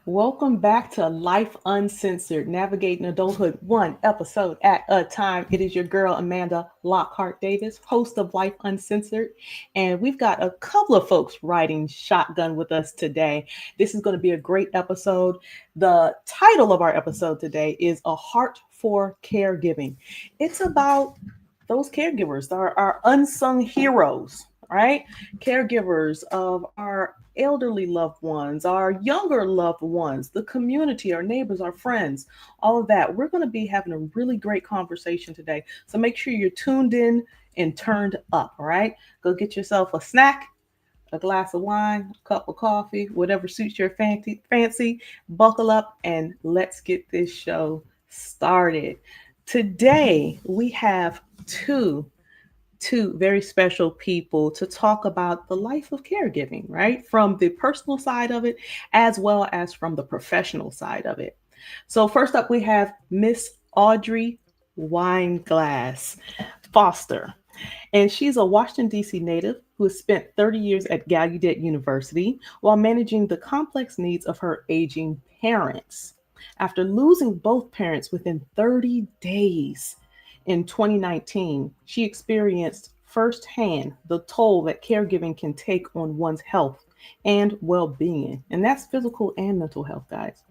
Welcome back to Life Uncensored, navigating adulthood one episode at a time. It is your girl, Amanda Lockhart Davis, host of Life Uncensored. And we've got a couple of folks riding shotgun with us today. This is going to be a great episode. The title of our episode today is A Heart for Caregiving. It's about those caregivers, our unsung heroes, right? Caregivers of our elderly loved ones, our younger loved ones, the community, our neighbors, our friends, all of that. We're going to be having a really great conversation today. So make sure you're tuned in and turned up, all right? Go get yourself a snack, a glass of wine, a cup of coffee, whatever suits your fancy. Buckle up and let's get this show started. Today, we have two very special people to talk about the life of caregiving, right? From the personal side of it, as well as from the professional side of it. So, first up, we have Miss Audrey Wineglass Foster. And she's a Washington, D.C. native who has spent 30 years at Gallaudet University while managing the complex needs of her aging parents. After losing both parents within 30 days, in 2019, she experienced firsthand the toll that caregiving can take on one's health and well being. And that's physical and mental health, guys.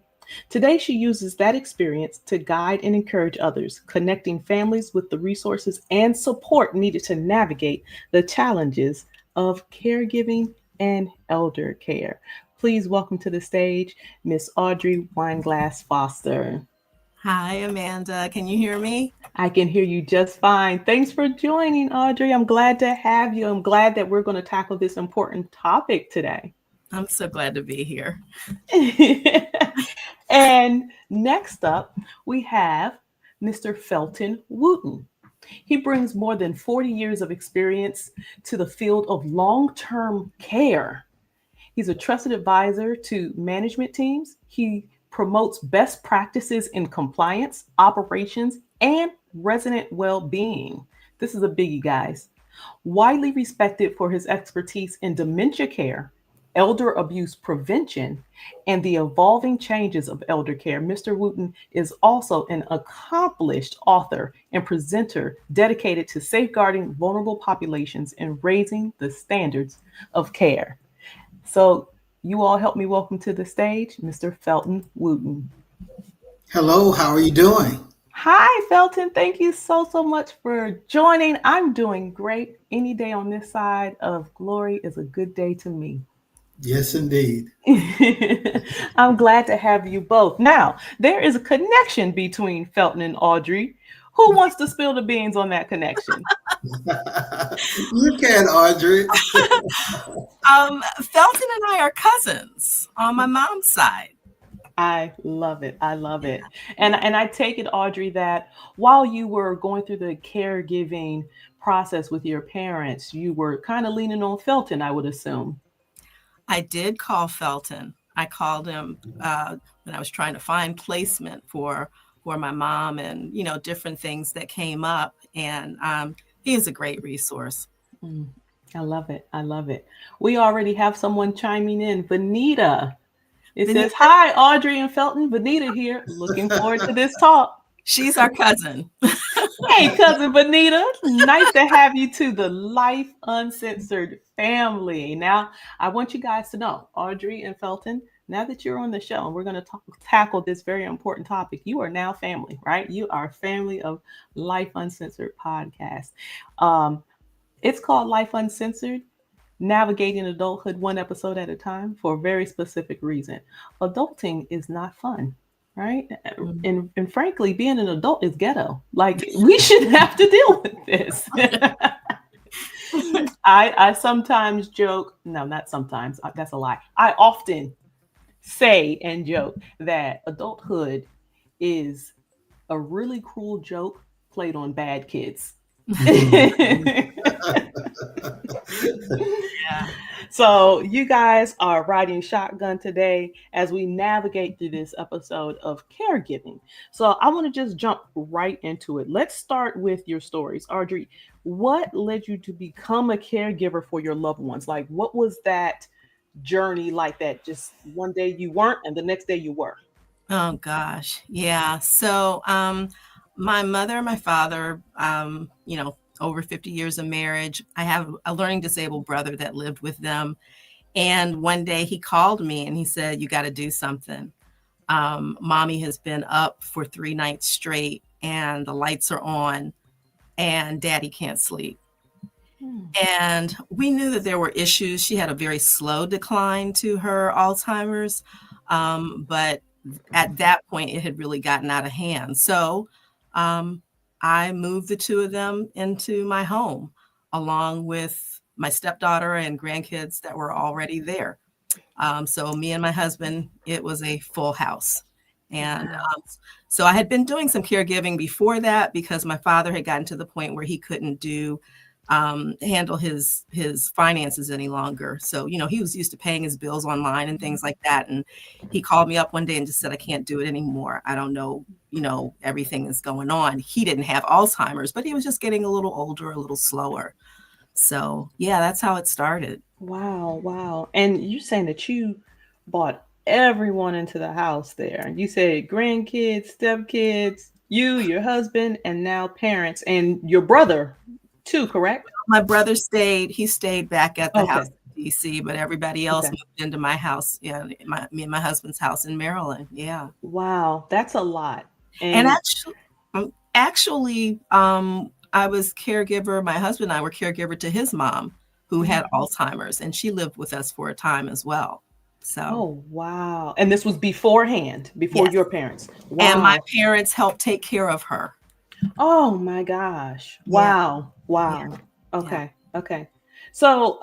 Today, she uses that experience to guide and encourage others, connecting families with the resources and support needed to navigate the challenges of caregiving and elder care. Please welcome to the stage Miss Audrey Wineglass Foster. Hi, Amanda. Can you hear me? I can hear you just fine. Thanks for joining, Audrey. I'm glad to have you. I'm glad that we're going to tackle this important topic today. I'm so glad to be here. And next up, we have Mr. Felton Wooten. He brings more than 40 years of experience to the field of long term care. He's a trusted advisor to management teams. He promotes best practices in compliance, operations, and resident well being. This is a biggie, guys. Widely respected for his expertise in dementia care, elder abuse prevention, and the evolving changes of elder care, Mr. Wooten is also an accomplished author and presenter dedicated to safeguarding vulnerable populations and raising the standards of care. So, you all help me welcome to the stage Mr. Felton Wooten. Hello, how are you doing? Hi, Felton. Thank you so much for joining. I'm doing great. Any day on this side of glory is a good day to me. Yes, indeed. I'm glad to have you both. Now, there is a connection between Felton and Audrey. Who wants to spill the beans on that connection? You can, Audrey. Felton and I are cousins on my mom's side. I love it. I love it. And I take it, Audrey, that while you were going through the caregiving process with your parents, you were kind of leaning on Felton, I would assume. I did call Felton. I called him when I was trying to find placement for my mom and, different things that came up. And he is a great resource. Mm, I love it. I love it. We already have someone chiming in. Vanita. It says, hi, Audrey and Felton. Vanita here. Looking forward to this talk. She's our cousin. Hey, cousin Vanita. Nice to have you to the Life Uncensored family. Now, I want you guys to know, Audrey and Felton, now that you're on the show and we're going to tackle this very important topic, you are now family, right? You are family of Life Uncensored podcast. It's called Life Uncensored, navigating adulthood one episode at a time for a very specific reason. Adulting is not fun, right? And frankly, being an adult is ghetto. Like, we shouldn't have to deal with this. I sometimes joke, no, not sometimes, that's a lie. I often say and joke that adulthood is a really cruel joke played on bad kids. Yeah. So you guys are riding shotgun today as we navigate through this episode of caregiving. So I want to just jump right into it. Let's start with your stories. Audrey, what led you to become a caregiver for your loved ones? Like, what was that journey like that? Just one day you weren't, and the next day you were. Oh gosh. Yeah. So my mother and my father, over 50 years of marriage. I have a learning disabled brother that lived with them. And one day he called me and he said, "You got to do something. Mommy has been up for 3 nights straight and the lights are on and daddy can't sleep." Hmm. And we knew that there were issues. She had a very slow decline to her Alzheimer's. But at that point, it had really gotten out of hand. So um, I moved the two of them into my home, along with my stepdaughter and grandkids that were already there. So me and my husband, it was a full house. And Wow. so I had been doing some caregiving before that because my father had gotten to the point where he couldn't handle his finances any longer. So, he was used to paying his bills online and things like that. And he called me up one day and just said, "I can't do it anymore. I don't know, everything is going on." He didn't have Alzheimer's, but he was just getting a little older, a little slower. So yeah, that's how it started. Wow, wow. And you're saying that you brought everyone into the house there. You said grandkids, stepkids, you, your husband, and now parents, and your brother too, correct? My brother he stayed back at the Okay, house in DC, but everybody else okay. moved into my house, me and my husband's house in Maryland. Yeah. Wow, that's a lot. And And I was caregiver. My husband and I were caregiver to his mom, who had Alzheimer's, and she lived with us for a time as well. So, oh, wow. And this was beforehand, before yes. your parents. And my Wow. parents helped take care of her. Oh my gosh. Yeah. Wow. Yeah. Wow. Yeah. Okay. Okay. So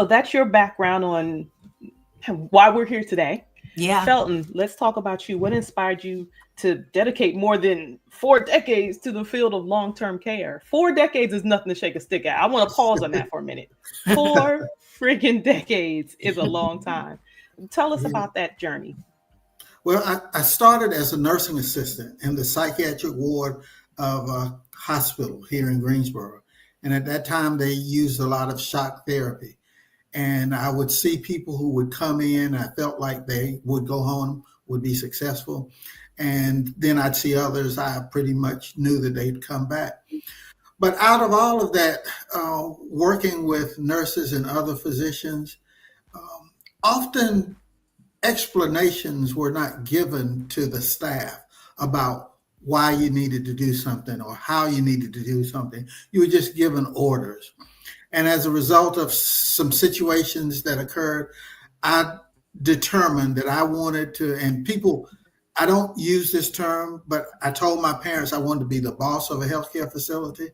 that's your background on why we're here today. Yeah. Felton, let's talk about you. What inspired you to dedicate more than 4 decades to the field of long-term care? 4 decades is nothing to shake a stick at. I want to pause on that for a minute. 4 freaking decades is a long time. Tell us Yeah. about that journey. Well, I started as a nursing assistant in the psychiatric ward of a hospital here in Greensboro. And at that time, they used a lot of shock therapy. And I would see people who would come in. I felt like they would go home, would be successful. And then I'd see others, I pretty much knew that they'd come back. But out of all of that, working with nurses and other physicians, often explanations were not given to the staff about why you needed to do something or how you needed to do something. You were just given orders. And as a result of some situations that occurred, I determined that I wanted to, and people, I don't use this term, but I told my parents I wanted to be the boss of a healthcare facility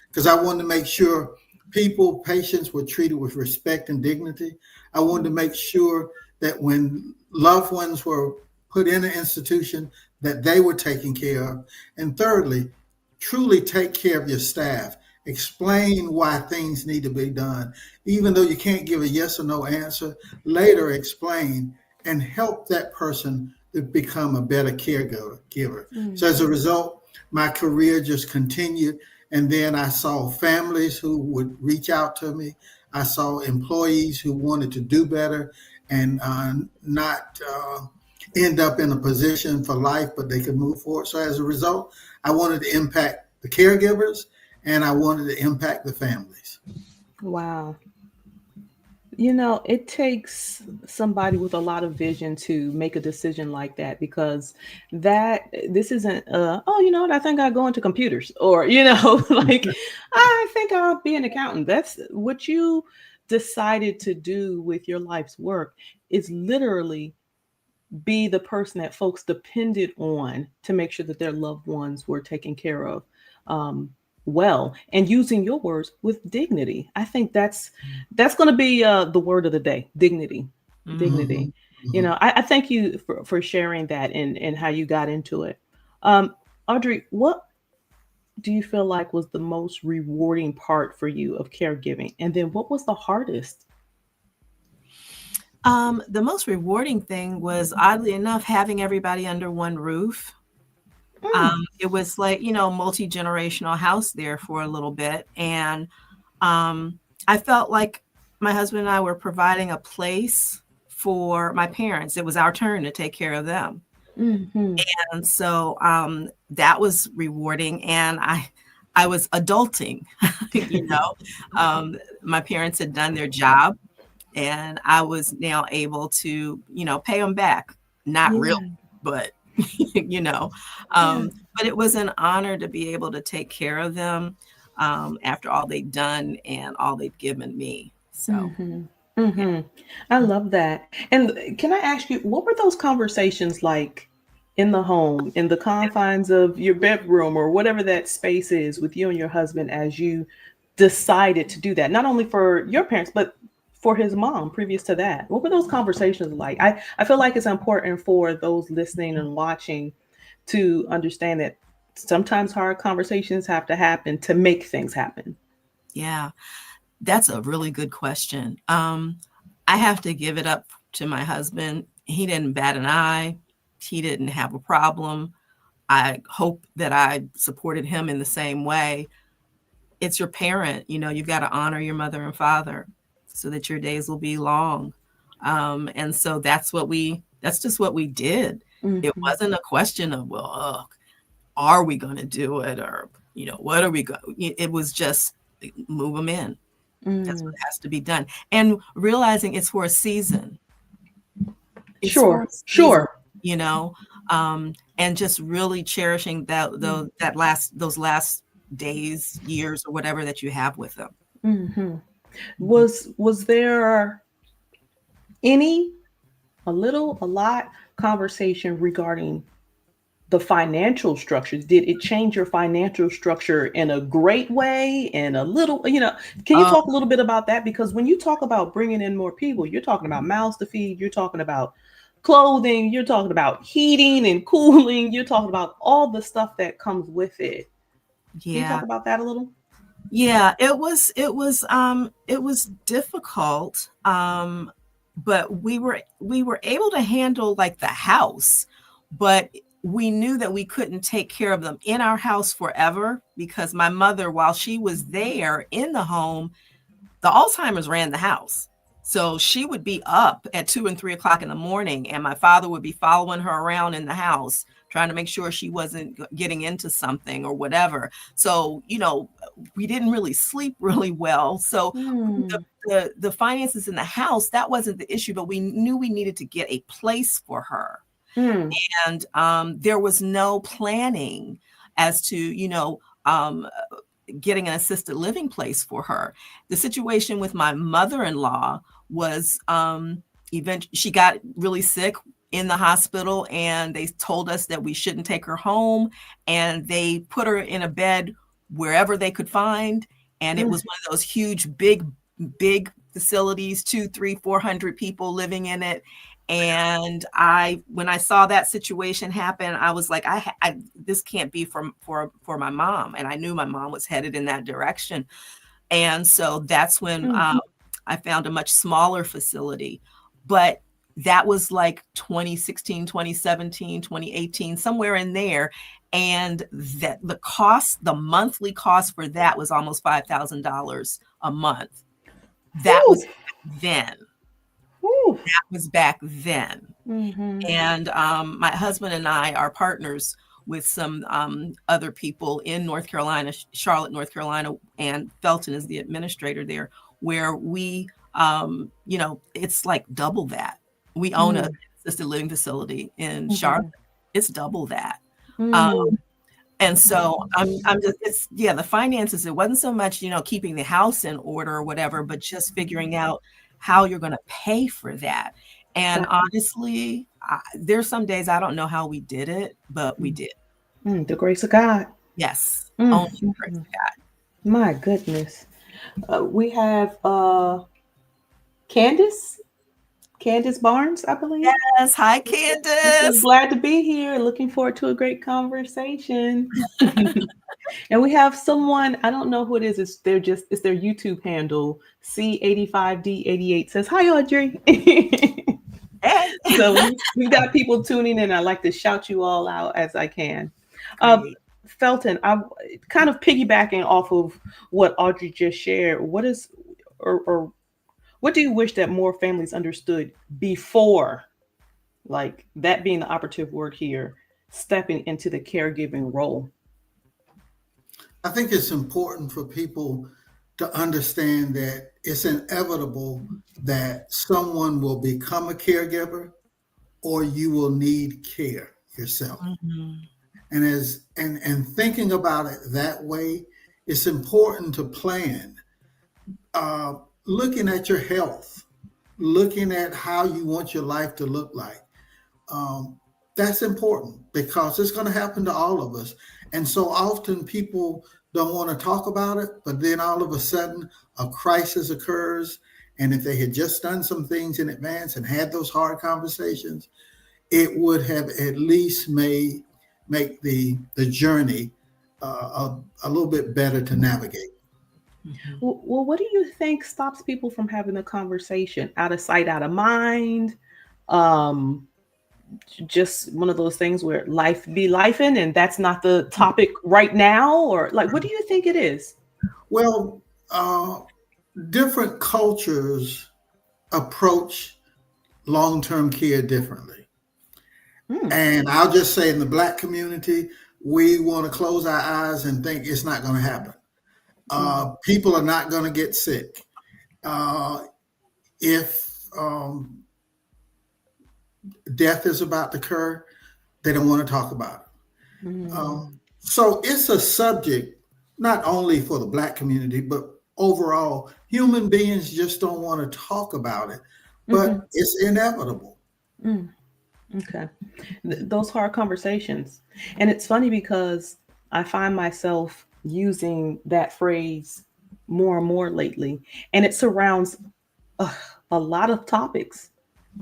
because I wanted to make sure people, patients were treated with respect and dignity. I wanted to make sure that when loved ones were put in an institution, that they were taken care of. And thirdly, truly take care of your staff. Explain why things need to be done. Even though you can't give a yes or no answer, later explain and help that person to become a better caregiver. So as a result, my career just continued. And then I saw families who would reach out to me. I saw employees who wanted to do better and not end up in a position for life, but they could move forward. So as a result, I wanted to impact the caregivers and I wanted to impact the families. Wow. It takes somebody with a lot of vision to make a decision like that because this isn't oh, you know what, I think I'll go into computers or, like I think I'll be an accountant. That's what you decided to do with your life's work is literally be the person that folks depended on to make sure that their loved ones were taken care of well, and using your words with dignity. I think that's going to be the word of the day: dignity. Mhm. Dignity. Mhm, mhm. I thank you for sharing that and how you got into it. um, Audrey, what do you feel like was the most rewarding part for you of caregiving, and then what was the hardest? The most rewarding thing was, oddly enough, having everybody under one roof. Mm, It was like, multi-generational house there for a little bit. And I felt like my husband and I were providing a place for my parents. It was our turn to take care of them. Mm-hmm. And so that was rewarding. And I was adulting, my parents had done their job, and I was now able to, pay them back. Not really, but, but it was an honor to be able to take care of them after all they'd done and all they'd given me. So, Mm-hmm. Mm-hmm. I love that. And can I ask you, what were those conversations like in the home, in the confines of your bedroom or whatever that space is with you and your husband as you decided to do that? Not only for your parents, but for his mom previous to that. What were those conversations like? I feel like it's important for those listening and watching to understand that sometimes hard conversations have to happen to make things happen. yeah. That's a really good question. I have to give it up to my husband. He didn't bat an eye. He didn't have a problem. I hope that I supported him in the same way. It's your parent, you've got to honor your mother and father so that your days will be long. And so that's just what we did. It Mm-hmm. wasn't a question of, well, are we going to do it? Or, what are we going? It was just move them in. That's what has to be done. And realizing it's for a season. It's for a Sure, season, sure. and just really cherishing those last days, years, or whatever that you have with them. Mm-hmm. Mhm. Was there any, a little, a lot conversation regarding the financial structure? Did it change your financial structure in a great way? And a little, can you Oh, talk a little bit about that? Because when you talk about bringing in more people, you're talking about mouths to feed, you're talking about clothing, you're talking about heating and cooling, you're talking about all the stuff that comes with it. Can you talk yeah. about that a little? Yeah, it was difficult. But we were able to handle like the house, but we knew that we couldn't take care of them in our house forever because my mother, while she was there in the home, the Alzheimer's ran the house. So she would be up at 2 and 3 o'clock in the morning, and my father would be following her around in the house, trying to make sure she wasn't getting into something or whatever. So, we didn't really sleep really well. So the, Hmm. the finances in the house, that wasn't the issue, but we knew we needed to get a place for her. Hmm. And there was no planning as to, getting an assisted living place for her. The situation with my mother-in-law was she got really sick in the hospital, and they told us that we shouldn't take her home, and they put her in a bed wherever they could find. And it Hmm. was one of those huge, big facilities, 200, 300, 400 people living in it. And when I saw that situation happen, I was like, this can't be for my mom. And I knew my mom was headed in that direction. And so that's when Hmm. I found a much smaller facility. But that was like 2016, 2017, 2018, somewhere in there. And that the monthly cost for that was almost $5,000 a month. That Whew. was then. Whew. That was back then. Mm-hmm. And my husband and I are partners with some other people in North Carolina, Charlotte, North Carolina, and Felton is the administrator there, where we, it's like double that. We own a assisted living facility in Charlotte. Mm-hmm. It's double that. Um, Mm-hmm. and so I'm just, the finances, it wasn't so much, keeping the house in order or whatever, but just figuring out how you're going to pay for that. And Gotcha. honestly, there's some days I don't know how we did it, but we did. The grace of God. Yes. Only the grace Mm-hmm. of God. My goodness. We have Candace, Candace Barnes, I believe. Yes. Hi, She says, Candace. glad to be here. Looking forward to a great conversation. And we have someone, I don't know who it is. It's their YouTube handle. C85D88 says, hi, Audrey. Hey. So we've got people tuning in. I like to shout you all out as I can. Uh, Great. Felton, I'm kind of piggybacking off of what Audrey just shared. What is, or What do you wish that more families understood before, like that being the operative word here, stepping into the caregiving role? I think it's important for people to understand that it's inevitable that someone will become a caregiver or you will need care yourself. Mhm. And thinking about it that way, it's important to plan. Uh, Looking at your health, looking at how you want your life to look like. Um, that's important because it's going to happen to all of us. And so often people don't want to talk about it, but then all of a sudden a crisis occurs. And if they had just done some things in advance and had those hard conversations, it would have at least make the journey a little bit better to navigate. Mhm. Well, what do you think stops people from having the conversation? Out of sight, out of mind. Um, just one of those things where life be lifing, and that's not the topic right now, or like, what do you think it is? Well, uh, different cultures approach long-term care differently. Hmm. And I'll just say in the Black community, we want to close our eyes and think it's not going to happen. Mm. People are not going to get sick. Uh, if death is about to occur, they don't want to talk about it. Mm. So it's a subject not only for the Black community, but overall, human beings just don't want to talk about it. Hmm. But it's inevitable. Mm. Okay. Those hard conversations. And it's funny because I find myself using that phrase more and more lately, and it surrounds uh, a lot of topics: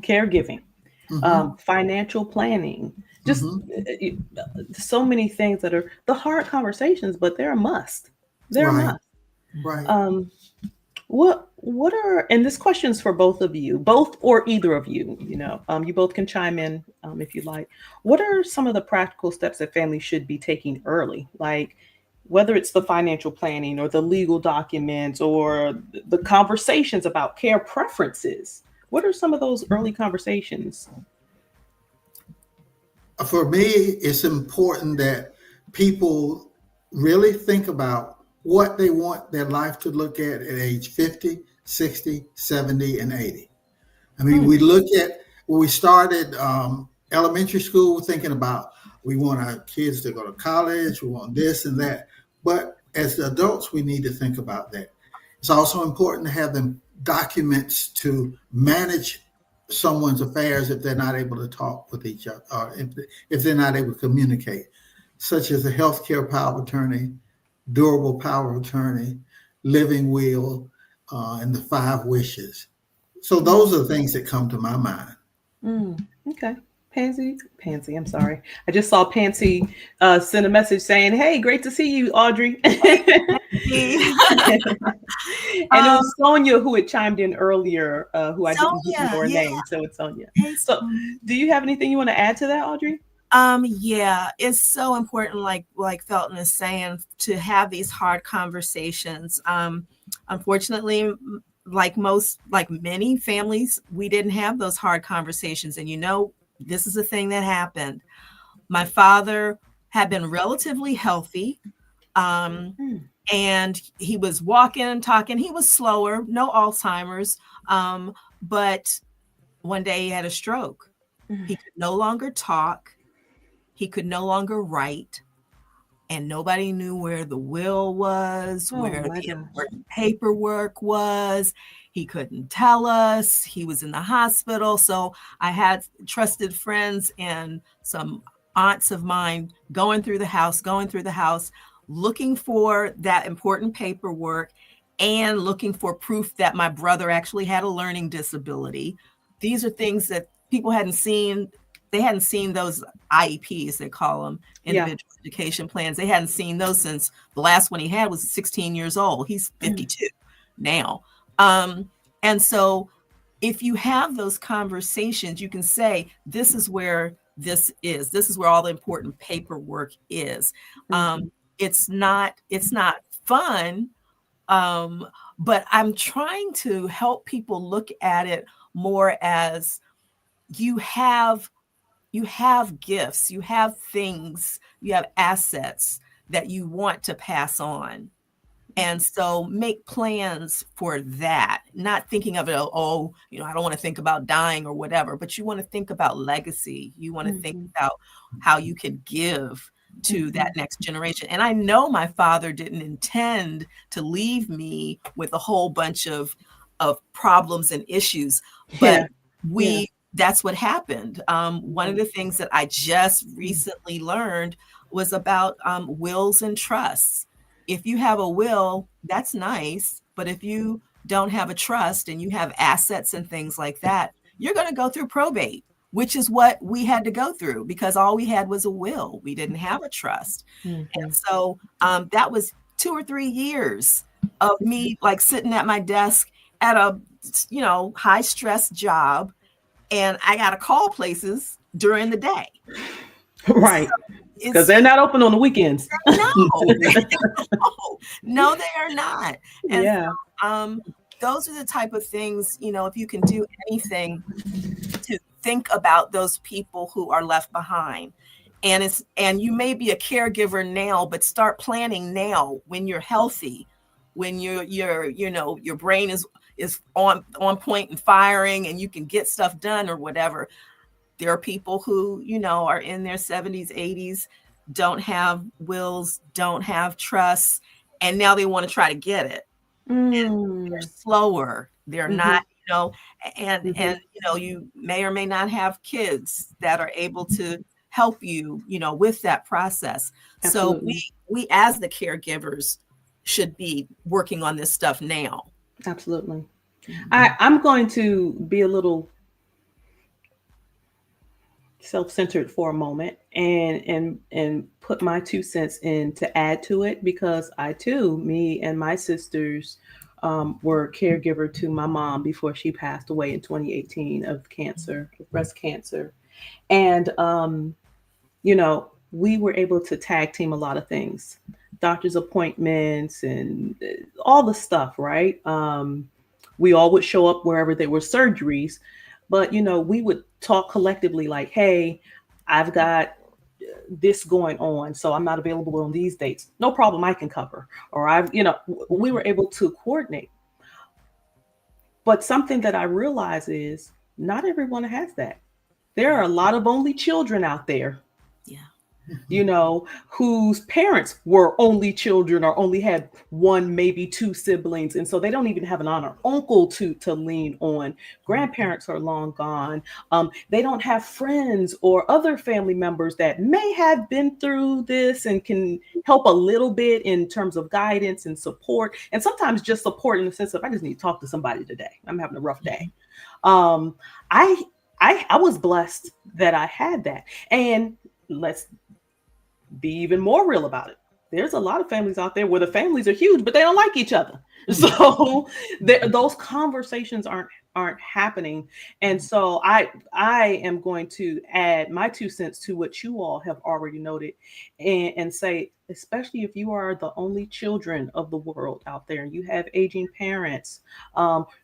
caregiving, Hmm. financial planning, just Hmm. so many things that are the hard conversations, but they're a must. They're a Right, must. right. Um, what are, and this question is for both of you, both or either of you, you both can chime in if you like. What are some of the practical steps that families should be taking early, like whether it's the financial planning or the legal documents or the conversations about care preferences? What are some of those early conversations? For me, it's important that people really think about what they want their life to look at age 50, 60, 70, and 80. I mean, Mm, we look at when we started elementary school thinking about we want our kids to go to college, we want this and that. But as adults, we need to think about that. It's also important to have them documents to manage someone's affairs if they're not able to talk with each other, or if they're not able to communicate, such as a healthcare power of attorney, durable power of attorney, living will, and the five wishes. So mm, those are the things that come to my mind. mm. Okay. Pansy, I'm sorry. I just saw Pansy send a message saying, "Hey, great to see you, Audrey." And it um, was Sonia who had chimed in earlier, who I didn't give Sonia, your yeah. name, so it's Sonia. Hey, So, Sonia. do you have anything you want to add to that, Audrey? Yeah, it's so important, like Felton is saying, to have these hard conversations. Unfortunately, like many families, we didn't have those hard conversations. And this is a thing that happened. My father had been relatively healthy, um, Mm, and he was walking and talking. He was slower, no Alzheimer's, but one day he had a stroke. mm. He could no longer talk. He could no longer write, and nobody knew where the will was, Oh where my the gosh. important paperwork was. He couldn't tell us. He was in the hospital. So I had trusted friends and some aunts of mine going through the house, looking for that important paperwork and looking for proof that my brother actually had a learning disability. These are things that people hadn't seen. They hadn't seen those IEPs, they call them, Yeah. individual education plans. They hadn't seen those since the last one he had was 16 years old. He's Mm, 52 now. Um, and so if you have those conversations, you can say, this is where this is. This is where all the important paperwork is. mhm, It's not fun, um, But I'm trying to help people look at it more as you have gifts, you have things, you have assets that you want to pass on. And so make plans for that, not thinking of it, oh, I don't want to think about dying or whatever, but you want to think about legacy. You want to think about how you could give to that next generation. And I know my father didn't intend to leave me with a whole bunch of problems and issues, but that's what happened. One of the things that I just recently learned was about wills and trusts. If you have a will, that's nice. But if you don't have a trust and you have assets and things like that, you're going to go through probate, which is what we had to go through because all we had was a will. We didn't have a trust. And so that was 2 or 3 years of me like sitting at my desk at a, high stress job. And I got to call places during the day. Right. Because they're not open on the weekends. No, they are not. And so, those are the type of things, if you can do anything to think about those people who are left behind. And you may be a caregiver now, but start planning now when you're healthy, when your brain is on point and firing and you can get stuff done or whatever. There are people who, are in their 70s, 80s, don't have wills, don't have trusts, and now they want to try to get it. And they're slower. They're not, and you may or may not have kids that are able to help you, with that process. Absolutely. So we as the caregivers should be working on this stuff now. Absolutely. I'm going to be a little self-centered for a moment and put my 2 cents in to add to it, because me and my sisters were caregiver to my mom before she passed away in 2018 of cancer, breast cancer. And, we were able to tag team a lot of things, doctor's appointments and all the stuff, right? We all would show up wherever there were surgeries. But, we would talk collectively like, hey, I've got this going on, so I'm not available on these dates. No problem, I can cover. Or we were able to coordinate. But something that I realize is not everyone has that. There are a lot of only children out there. Whose parents were only children or only had 1, maybe 2 siblings. And so they don't even have an aunt or uncle to lean on. Grandparents are long gone. They don't have friends or other family members that may have been through this and can help a little bit in terms of guidance and support. And sometimes just support in the sense of, I just need to talk to somebody today. I'm having a rough day. I was blessed that I had that. And let's be even more real about it. There's a lot of families out there where the families are huge, but they don't like each other. So those conversations aren't happening. And so I am going to add my 2 cents to what you all have already noted and say, especially if you are the only children of the world out there and you have aging parents,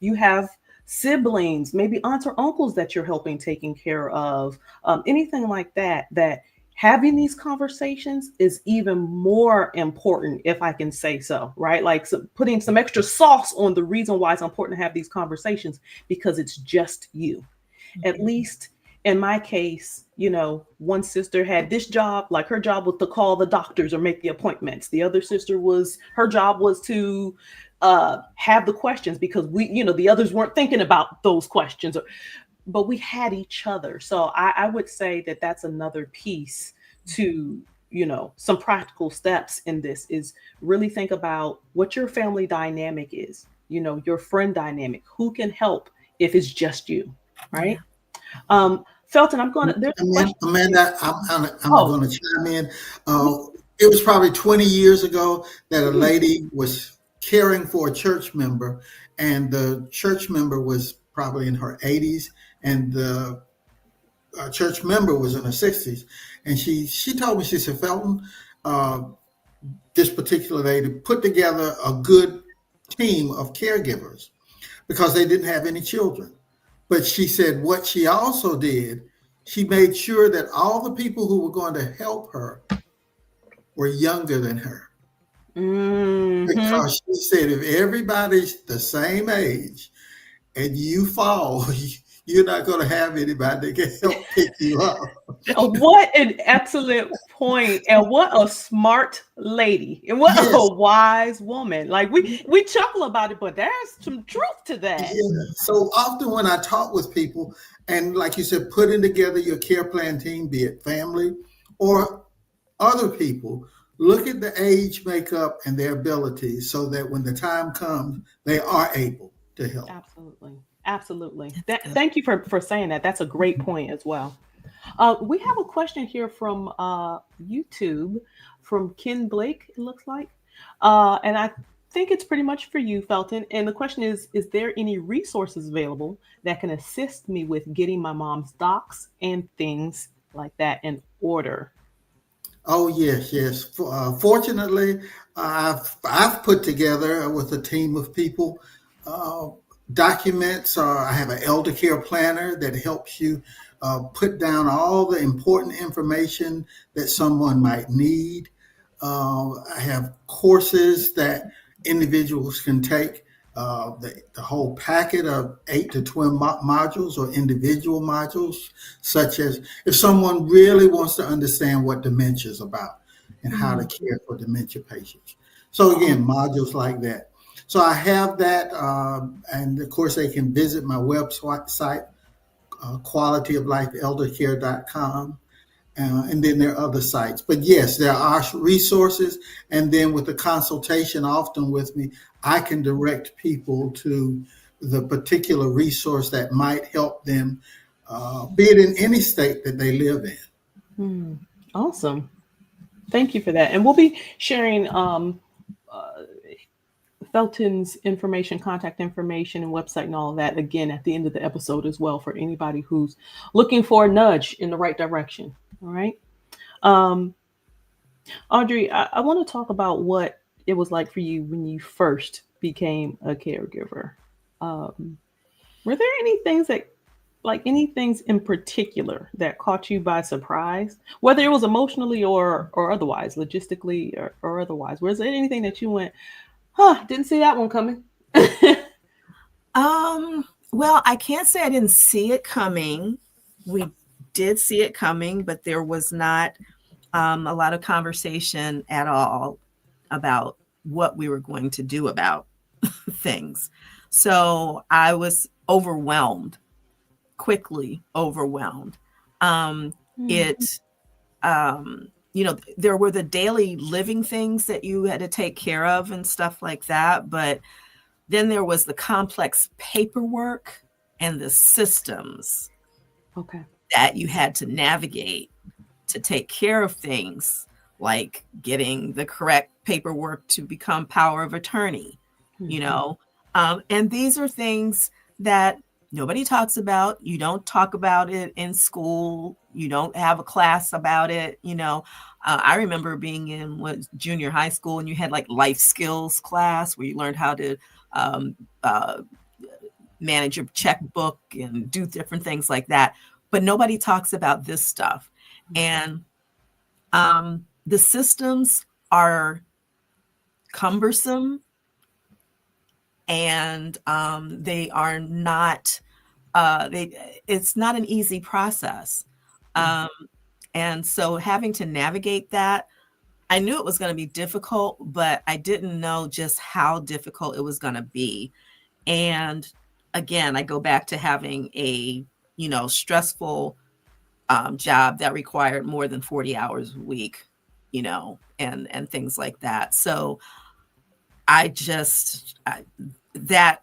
you have siblings, maybe aunts or uncles that you're helping taking care of, anything like that having these conversations is even more important, if I can say so, right? Like putting some extra sauce on the reason why it's important to have these conversations, because it's just you. At least in my case, one sister had this job, like her job was to call the doctors or make the appointments. The other sister her job was to have the questions, because the others weren't thinking about those questions. But we had each other. So I would say that that's another piece to, some practical steps in this is really think about what your family dynamic is, your friend dynamic, who can help if it's just you, right? Felton, I'm going to, Amanda, I'm going to chime in. It was probably 20 years ago that a lady was caring for a church member, and the church member was probably in her 80s. And the church member was in her 60s. And she told me, she said, Felton, this particular lady put together a good team of caregivers because they didn't have any children. But she said what she also did, she made sure that all the people who were going to help her were younger than her. Mm-hmm. Because she said if everybody's the same age and you fall, you're not going to have anybody that can help pick you up. What an excellent point, and what a smart lady, and what Yes. a wise woman. Like we chuckle about it, but there's some truth to that. Yeah. So often when I talk with people, and like you said, putting together your care plan team, be it family or other people, look at the age makeup and their abilities so that when the time comes, they are able to help. Absolutely, absolutely. That's good. Thank you for saying that. That's a great point as well. We have a question here from YouTube from Ken Blake, it looks like. And I think it's pretty much for you, Felton. And the question is there any resources available that can assist me with getting my mom's docs and things like that in order? Oh yes, yes. Fortunately, I've put together with a team of people uh, documents. I have an elder care planner that helps you put down all the important information that someone might need. I have courses that individuals can take. The whole packet of 8 to 12 modules or individual modules, such as if someone really wants to understand what dementia is about and how to care for dementia patients. So again, modules like that. So I have that, and of course they can visit my website, qualityoflifeeldercare.com. And then there are other sites. But yes, there are resources. And then with the consultation often with me, I can direct people to the particular resource that might help them, be it in any state that they live in. Awesome. Thank you for that. And we'll be sharing Felton's information, contact information, and website, and all of that again at the end of the episode as well for anybody who's looking for a nudge in the right direction. All right. Um, Audrey, I want to talk about what it was like for you when you first became a caregiver. Um, were there any things any things in particular that caught you by surprise, whether it was emotionally or otherwise, logistically or otherwise? Was there anything that you went, didn't see that one coming? Well, I can't say I didn't see it coming. We did see it coming, but there was not a lot of conversation at all about what we were going to do about things. So I was overwhelmed, quickly overwhelmed. It, there were the daily living things that you had to take care of and stuff like that. But then there was the complex paperwork and the systems that you had to navigate to take care of things like getting the correct paperwork to become power of attorney, and these are things that nobody talks about. You don't talk about it in school. You don't have a class about it. I remember being in junior high school, and you had like life skills class where you learned how to manage your checkbook and do different things like that. But nobody talks about this stuff. And the systems are cumbersome, and they are not, it's not an easy process. And so having to navigate that, I knew it was going to be difficult, but I didn't know just how difficult it was going to be. And again, I go back to having a, stressful job that required more than 40 hours a week, and things like that. So that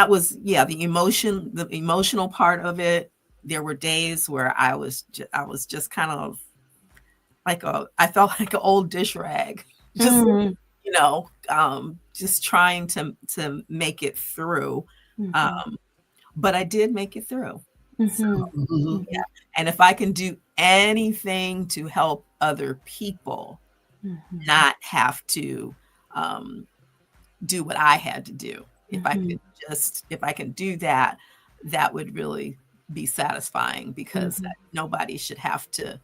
was, the emotional part of it. There were days where I was just kind of I felt like an old dish rag, just, just trying to make it through. But I did make it through. So, yeah. And if I can do anything to help other people not have to do what I had to do. If I Mhm. could if I can do that, that would really be satisfying, because Mhm. nobody should have to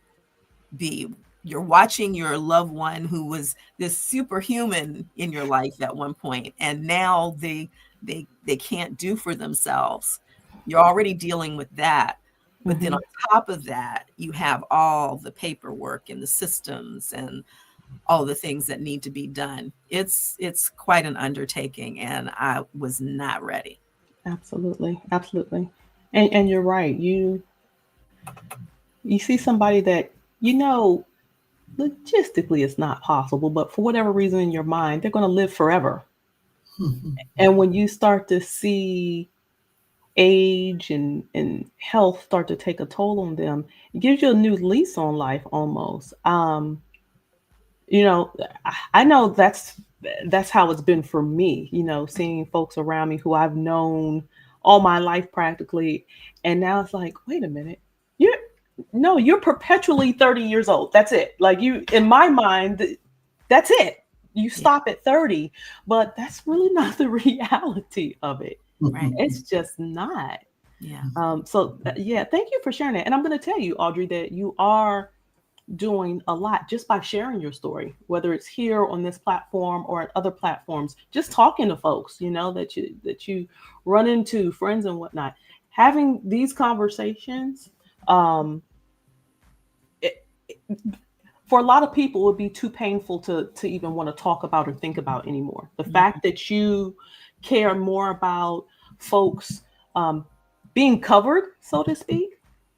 be, you're watching your loved one who was this superhuman in your life at one point, and now they can't do for themselves. You're already dealing with that. But then on Mhm. top of that, you have all the paperwork and the systems and all the things that need to be done. It's quite an undertaking, and I was not ready. Absolutely. Absolutely. And you're right. You see somebody that you know logistically it's not possible, but for whatever reason in your mind, they're going to live forever. And when you start to see age and health start to take a toll on them, it gives you a new lease on life almost. You know, I know that's how it's been for me, you know, seeing folks around me who I've known all my life practically. And now it's like, wait a minute, you're no, you're perpetually 30 years old. That's it. Like you, in my mind, that's it. You Yeah, stop at 30, but that's really not the reality of it. right. It's just not. Yeah. Yeah, thank you for sharing that. And I'm going to tell you, Audrey, that you are doing a lot just by sharing your story, whether it's here on this platform or at other platforms, just talking to folks, you know, that you run into, friends and whatnot. Having these conversations, um, it, for a lot of people, it would be too painful to even want to talk about or think about anymore. The Mhm. fact that you care more about folks um, being covered, so to speak,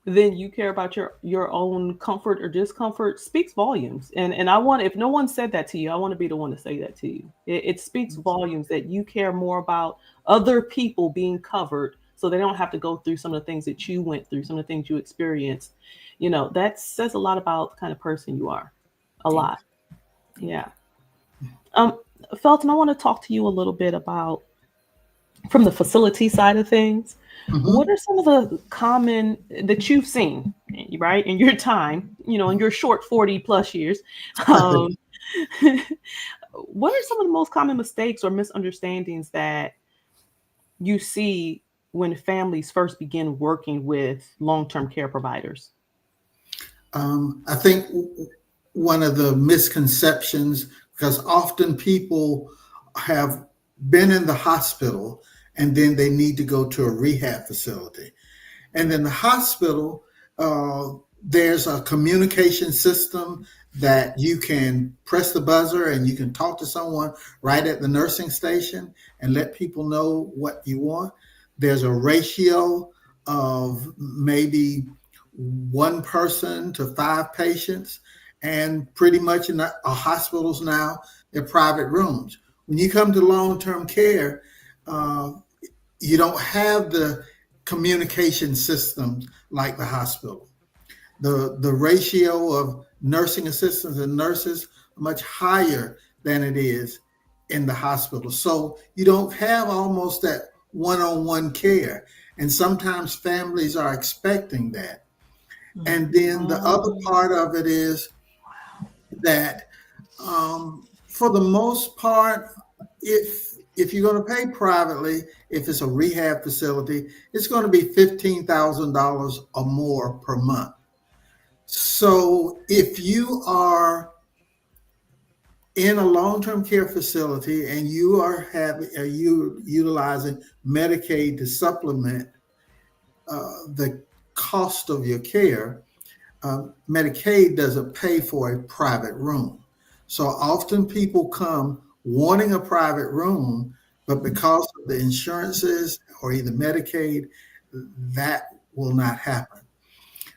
than you care about your own comfort or discomfort speaks volumes. And I want, if no one said that to you, I want to be the one to say that to you. It speaks volumes that you care more about other people being covered so they don't have to go through some of the things that you went through, some of the things you experienced. You know, that says a lot about the kind of person you are. A Thank lot. you. Thank Yeah. you. Um, Felton, I want to talk to you a little bit about from the facility side of things. What Mhm. are some of the common that you've seen, right, in your time, you know, in your short 40 plus years? Um, what are some of the most common mistakes or misunderstandings that you see when families first begin working with long-term care providers? I think one of the misconceptions, because often people have been in the hospital and then they need to go to a rehab facility. And in the hospital, uh, there's a communication system that you can press the buzzer and you can talk to someone right at the nursing station and let people know what you want. There's a ratio of maybe one person to five patients, and pretty much in the hospitals now, they're private rooms. When you come to long-term care, uh, you don't have the communication systems like the hospital. The ratio of nursing assistants and nurses are much higher than it is in the hospital. So you don't have almost that one-on-one care. And sometimes families are expecting that. Mm. And then the other Um, part of it is that for the most part, if you're going to pay privately, if it's a rehab facility, it's going to be $15,000 or more per month. So if you are in a long-term care facility and you utilizing Medicaid to supplement the cost of your care, Medicaid doesn't pay for a private room. So often people come wanting a private room, but because of the insurances or either Medicaid, that will not happen.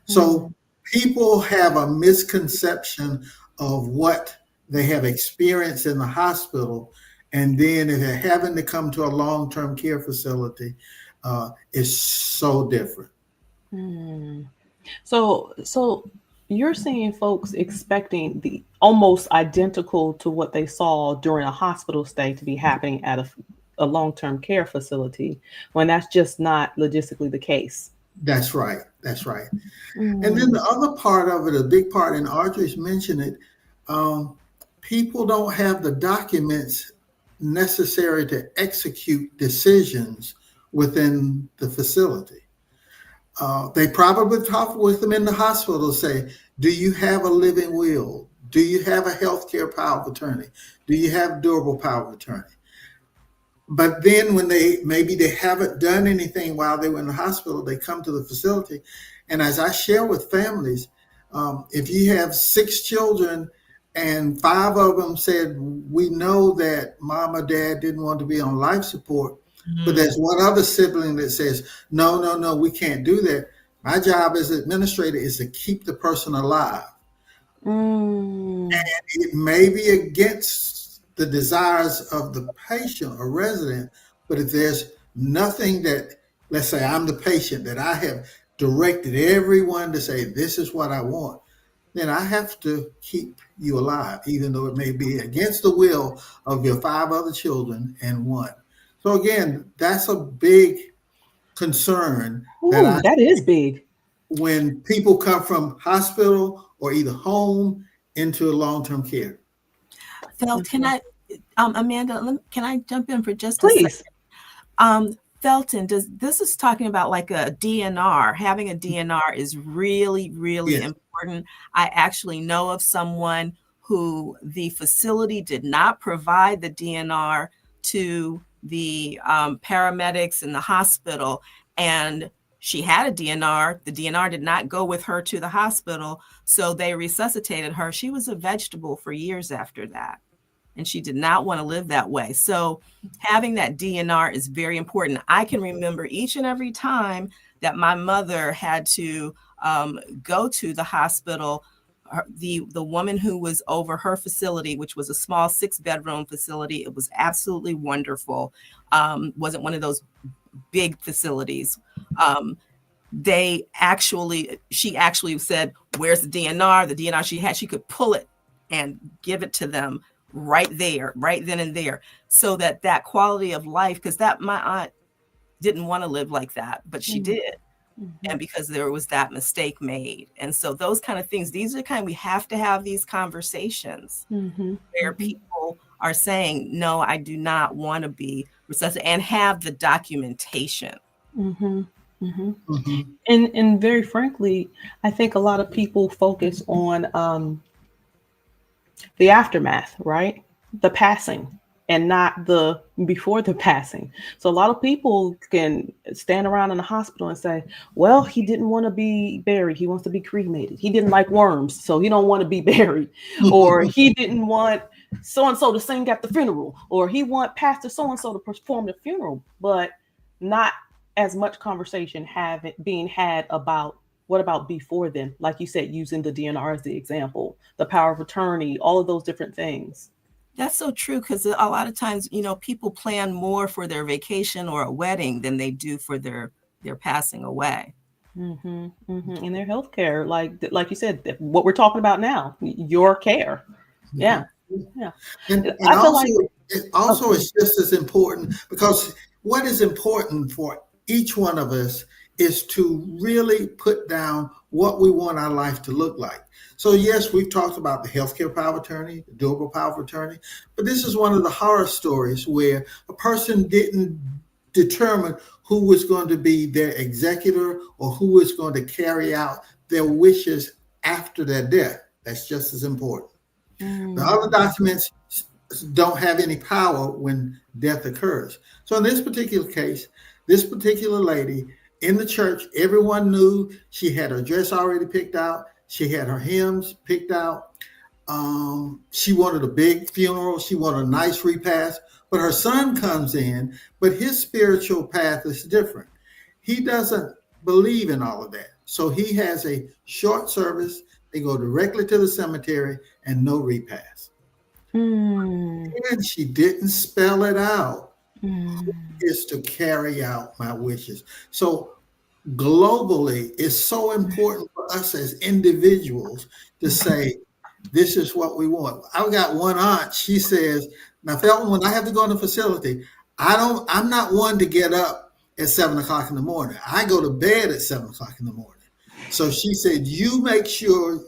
So mm, people have a misconception of what they have experienced in the hospital. And then if they're having to come to a long term care facility, it's so different. mm. So you're seeing folks expecting the almost identical to what they saw during a hospital stay to be happening at a long-term care facility when that's just not logistically the case. That's right. That's right. And then Mm, the other part of it, a big part, and Audrey's mentioned it, um, people don't have the documents necessary to execute decisions within the facility. They probably talk with them in the hospital, say, do you have a living will? Do you have a healthcare power of attorney? Do you have durable power of attorney? But then when maybe they haven't done anything while they were in the hospital, they come to the facility. And as I share with families, if you have 6 children and 5 of them said, we know that mom or dad didn't want to be on life support, but there's one other sibling that says, no, we can't do that. My job as administrator is to keep the person alive. And it may be against the desires of the patient or resident, but if there's nothing that, let's say I'm the patient, that I have directed everyone to say, this is what I want, then I have to keep you alive, even though it may be against the will of your 5 other children and one. So again, that's a big concern. That is big. When people come from hospital or either home into long-term care. Phil, can I, Amanda, can I jump in for just Please. a second? Felton, this is talking about like a DNR. Having a DNR is really, really important. I actually know of someone who the facility did not provide the DNR to the paramedics in the hospital, and she had a DNR. The DNR did not go with her to the hospital, so they resuscitated her. She was a vegetable for years after that, and she did not want to live that way. So having that DNR is very important. I can remember each and every time that my mother had to go to the hospital. The woman who was over her facility, which was a small 6-bedroom facility, it was absolutely wonderful. Wasn't one of those big facilities. She actually said, where's the DNR? The DNR she could pull it and give it to them right there, right then and there, so that quality of life, because my aunt didn't want to live like that, but she did. And because there was that mistake made. And so those kind of things, these are the kind we have to have these conversations where people are saying, no, I do not want to be resuscitated, and have the documentation. And very frankly, I think a lot of people focus on the aftermath, right? The passing, and not the before the passing. So a lot of people can stand around in the hospital and say, well, he didn't want to be buried. He wants to be cremated. He didn't like worms, so he don't want to be buried. Or he didn't want so-and-so to sing at the funeral. Or he want Pastor so-and-so to perform the funeral. But not as much conversation being had about what about before then? Like you said, using the DNR as the example, the power of attorney, all of those different things. That's so true, because a lot of times, people plan more for their vacation or a wedding than they do for their passing away. In their healthcare, like you said, what we're talking about now, your care. Yeah. And I feel like it also is just as important, because what is important for each one of us is to really put down what we want our life to look like. So yes, we've talked about the healthcare power of attorney, the durable power of attorney, but this is one of the horror stories where a person didn't determine who was going to be their executor or who was going to carry out their wishes after their death. That's just as important. The other documents don't have any power when death occurs. So in this particular case, this particular lady in the church, everyone knew she had her dress already picked out. She had her hymns picked out. She wanted a big funeral. She wanted a nice repast. But her son comes in, but his spiritual path is different. He doesn't believe in all of that. So he has a short service. They go directly to the cemetery and no repast. And she didn't spell it out. Is to carry out my wishes. So globally, it's so important for us as individuals to say, this is what we want. I've got one aunt, she says, now Felton, when I have to go in the facility, I'm not one to get up at 7 o'clock in the morning. I go to bed at 7 o'clock in the morning. So she said, you make sure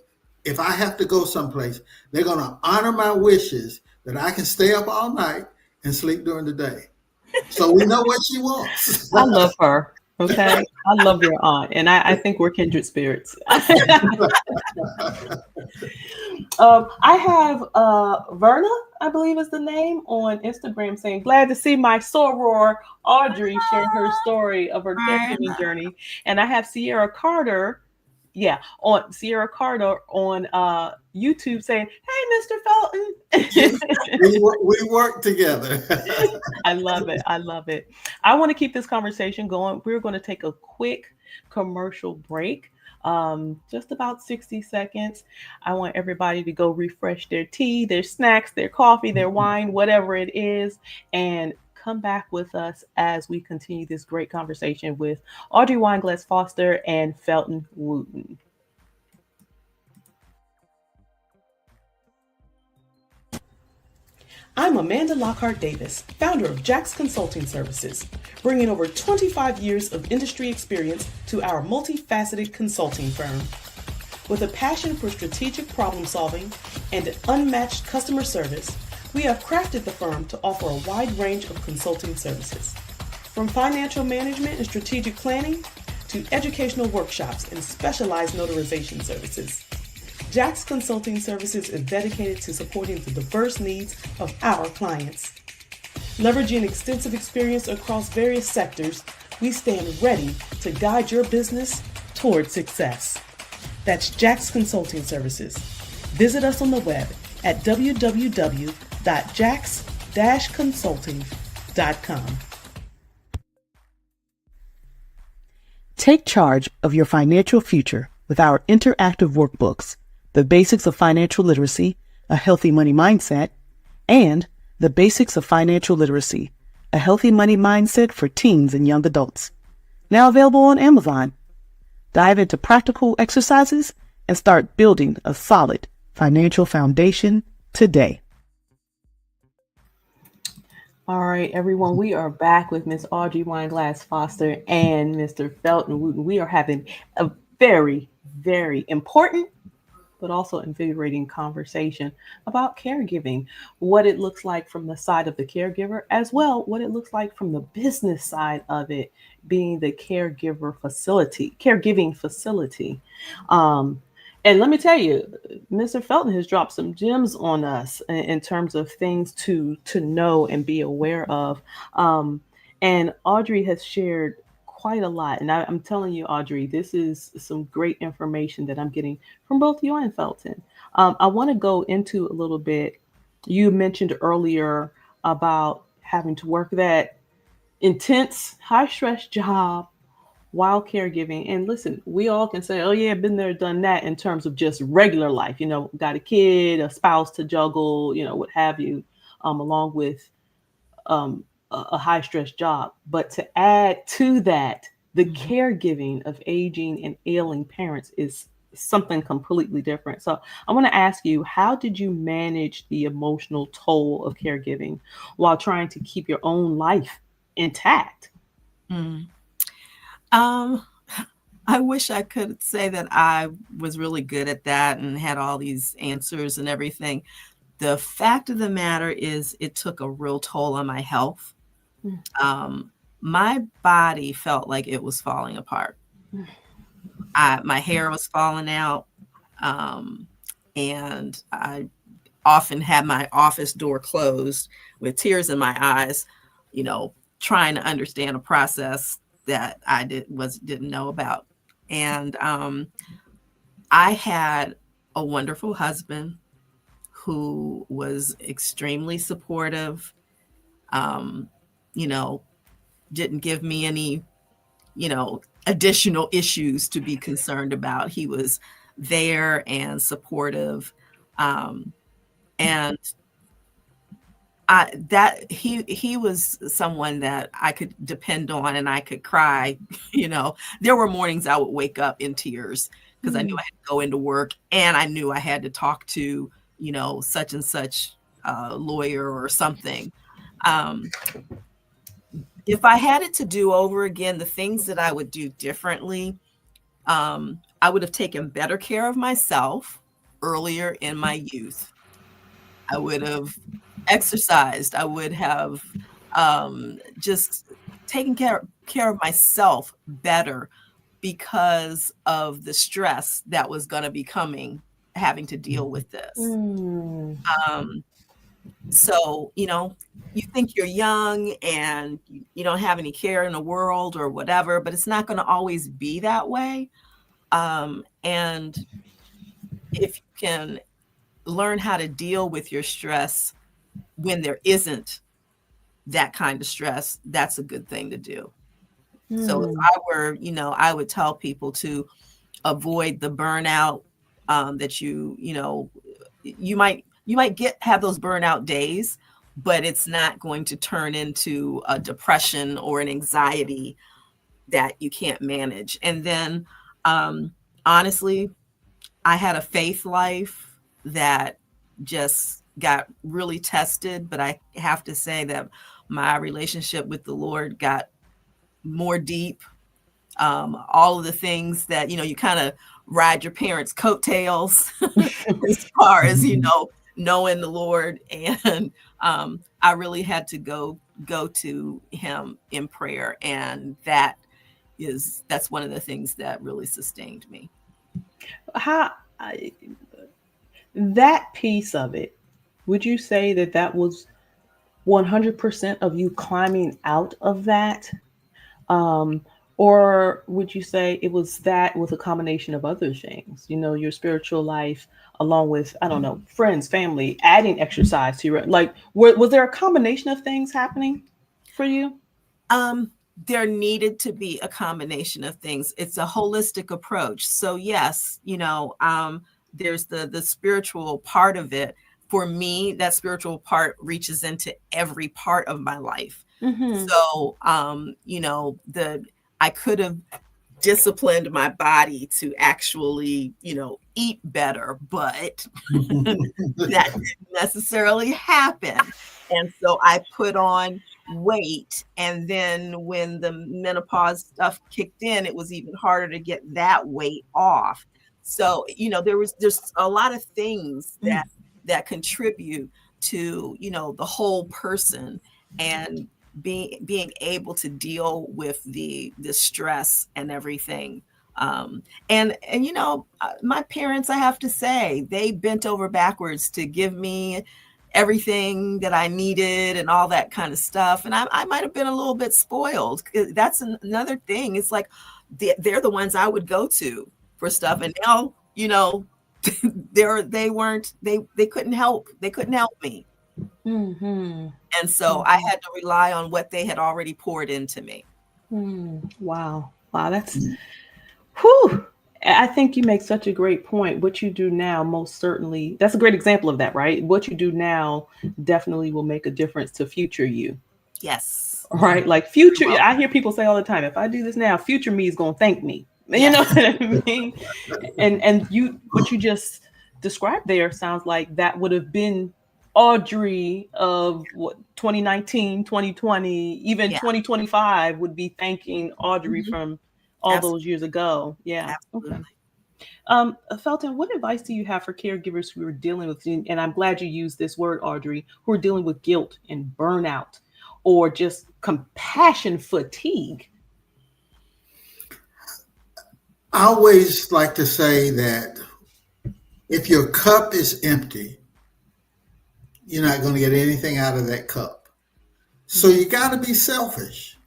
if I have to go someplace, they're going to honor my wishes, that I can stay up all night and sleep during the day. So we know what she wants. I love her. Okay. I love your aunt. And I think we're kindred spirits. I have Verna, I believe is the name, on Instagram saying, glad to see my soror Audrey share her story of her caregiving journey. And I have Sierra Carter, on Sierra Carter on YouTube saying, hey, Mr. Felton. we work together. I love it. I love it. I want to keep this conversation going. We're going to take a quick commercial break. Just about 60 seconds. I want everybody to go refresh their tea, their snacks, their coffee, their wine, whatever it is, and come back with us as we continue this great conversation with Audrey Weinglass Foster and Felton Wooten. I'm Amanda Lockhart Davis, founder of Jax Consulting Services, bringing over 25 years of industry experience to our multifaceted consulting firm. With a passion for strategic problem solving and unmatched customer service, we have crafted the firm to offer a wide range of consulting services. From financial management and strategic planning to educational workshops and specialized notarization services. Jax Consulting Services is dedicated to supporting the diverse needs of our clients. Leveraging extensive experience across various sectors, we stand ready to guide your business toward success. That's Jax Consulting Services. Visit us on the web at www.jax-consulting.com. Take charge of your financial future with our interactive workbooks, The Basics of Financial Literacy, A Healthy Money Mindset, and The Basics of Financial Literacy, A Healthy Money Mindset for Teens and Young Adults. Now available on Amazon. Dive into practical exercises and start building a solid financial foundation today. All right, everyone, we are back with Miss Audrey Weinglass Foster and Mr. Felton Wooten. We are having a very, very important but also invigorating conversation about caregiving, what it looks like from the side of the caregiver, as well what it looks like from the business side of it, being the caregiving facility. And let me tell you, Mr. Felton has dropped some gems on us in terms of things to know and be aware of. And Audrey has shared quite a lot. And I'm telling you, Audrey, this is some great information that I'm getting from both you and Felton. I want to go into a little bit. You mentioned earlier about having to work that intense, high stress job while caregiving. And listen, we all can say, oh yeah, been there, done that in terms of just regular life, got a kid, a spouse to juggle, what have you, along with a high stress job. But to add to that, the caregiving of aging and ailing parents is something completely different. So I want to ask you, how did you manage the emotional toll of caregiving while trying to keep your own life intact? I wish I could say that I was really good at that and had all these answers and everything. The fact of the matter is it took a real toll on my health. My body felt like it was falling apart. My hair was falling out. And I often had my office door closed with tears in my eyes, trying to understand a process that I didn't know about. And I had a wonderful husband who was extremely supportive, didn't give me any, additional issues to be concerned about. He was there and supportive. And he was someone that I could depend on, and I could cry. There were mornings I would wake up in tears because I knew I had to go into work, and I knew I had to talk to, such and such lawyer or something. If I had it to do over again, the things that I would do differently, I would have taken better care of myself earlier in my youth. I would have exercised. I would have just taken care of myself better because of the stress that was going to be coming, having to deal with this. Mm. Um, so, you think you're young and you don't have any care in the world or whatever, but it's not going to always be that way. And if you can learn how to deal with your stress when there isn't that kind of stress, that's a good thing to do. So if Mm. I were, I would tell people to avoid the burnout, that you might have those burnout days, but it's not going to turn into a depression or an anxiety that you can't manage. And then, honestly, I had a faith life that just got really tested, but I have to say that my relationship with the Lord got more deep. All of the things that, you kind of ride your parents' coattails as far as, knowing the Lord. And I really had to go to him in prayer. And that's one of the things that really sustained me. How that piece of it, would you say that that was 100% of you climbing out of that? Um, or would you say it was that with a combination of other things, your spiritual life, along with, I don't know, friends, family, adding exercise to your, like, was there a combination of things happening for you? There needed to be a combination of things. It's a holistic approach. So yes, there's the spiritual part of it. For me, that spiritual part reaches into every part of my life. Mm-hmm. So, I could have disciplined my body to actually, eat better, but that didn't necessarily happen. And so I put on weight. And then when the menopause stuff kicked in, it was even harder to get that weight off. So, there's a lot of things that contribute to, the whole person, and being able to deal with the stress and everything. And my parents, I have to say, they bent over backwards to give me everything that I needed and all that kind of stuff. And I might have been a little bit spoiled. That's another thing. It's like they're the ones I would go to for stuff. And now, they couldn't help. They couldn't help me. Mm-hmm. And so I had to rely on what they had already poured into me. Wow. Wow. That's, whew. I think you make such a great point. What you do now, most certainly, that's a great example of that, right? What you do now definitely will make a difference to future you. Yes. Right? Like future, I hear people say all the time, if I do this now, future me is going to thank me. You know what I mean? And what you just described there sounds like that would have been Audrey of what, 2019, 2020, even 2025 would be thanking Audrey from all those years ago. Yeah. Absolutely. Okay. Felton, what advice do you have for caregivers who are dealing with, and I'm glad you used this word, Audrey, who are dealing with guilt and burnout or just compassion fatigue? I always like to say that if your cup is empty, you're not going to get anything out of that cup. So you got to be selfish.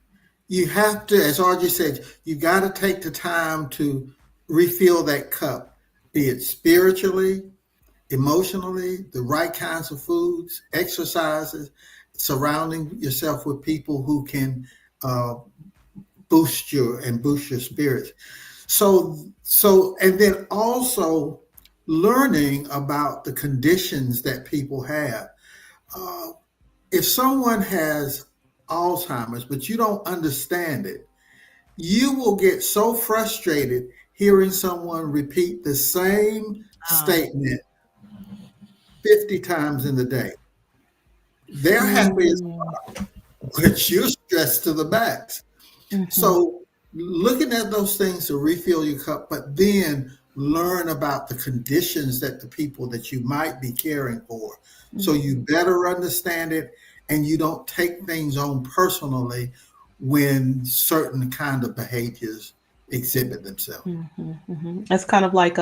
You have to, as Audrey said, you got to take the time to refill that cup, be it spiritually, emotionally, the right kinds of foods, exercises, surrounding yourself with people who can boost your spirits. So, and then also learning about the conditions that people have. If someone has Alzheimer's, but you don't understand it, you will get so frustrated hearing someone repeat the same statement 50 times in the day. They're happy as well, but you're stressed to the max. So looking at those things to refill your cup, but then learn about the conditions that the people that you might be caring for, so you better understand it, and you don't take things on personally when certain kind of behaviors exhibit themselves. That's kind of like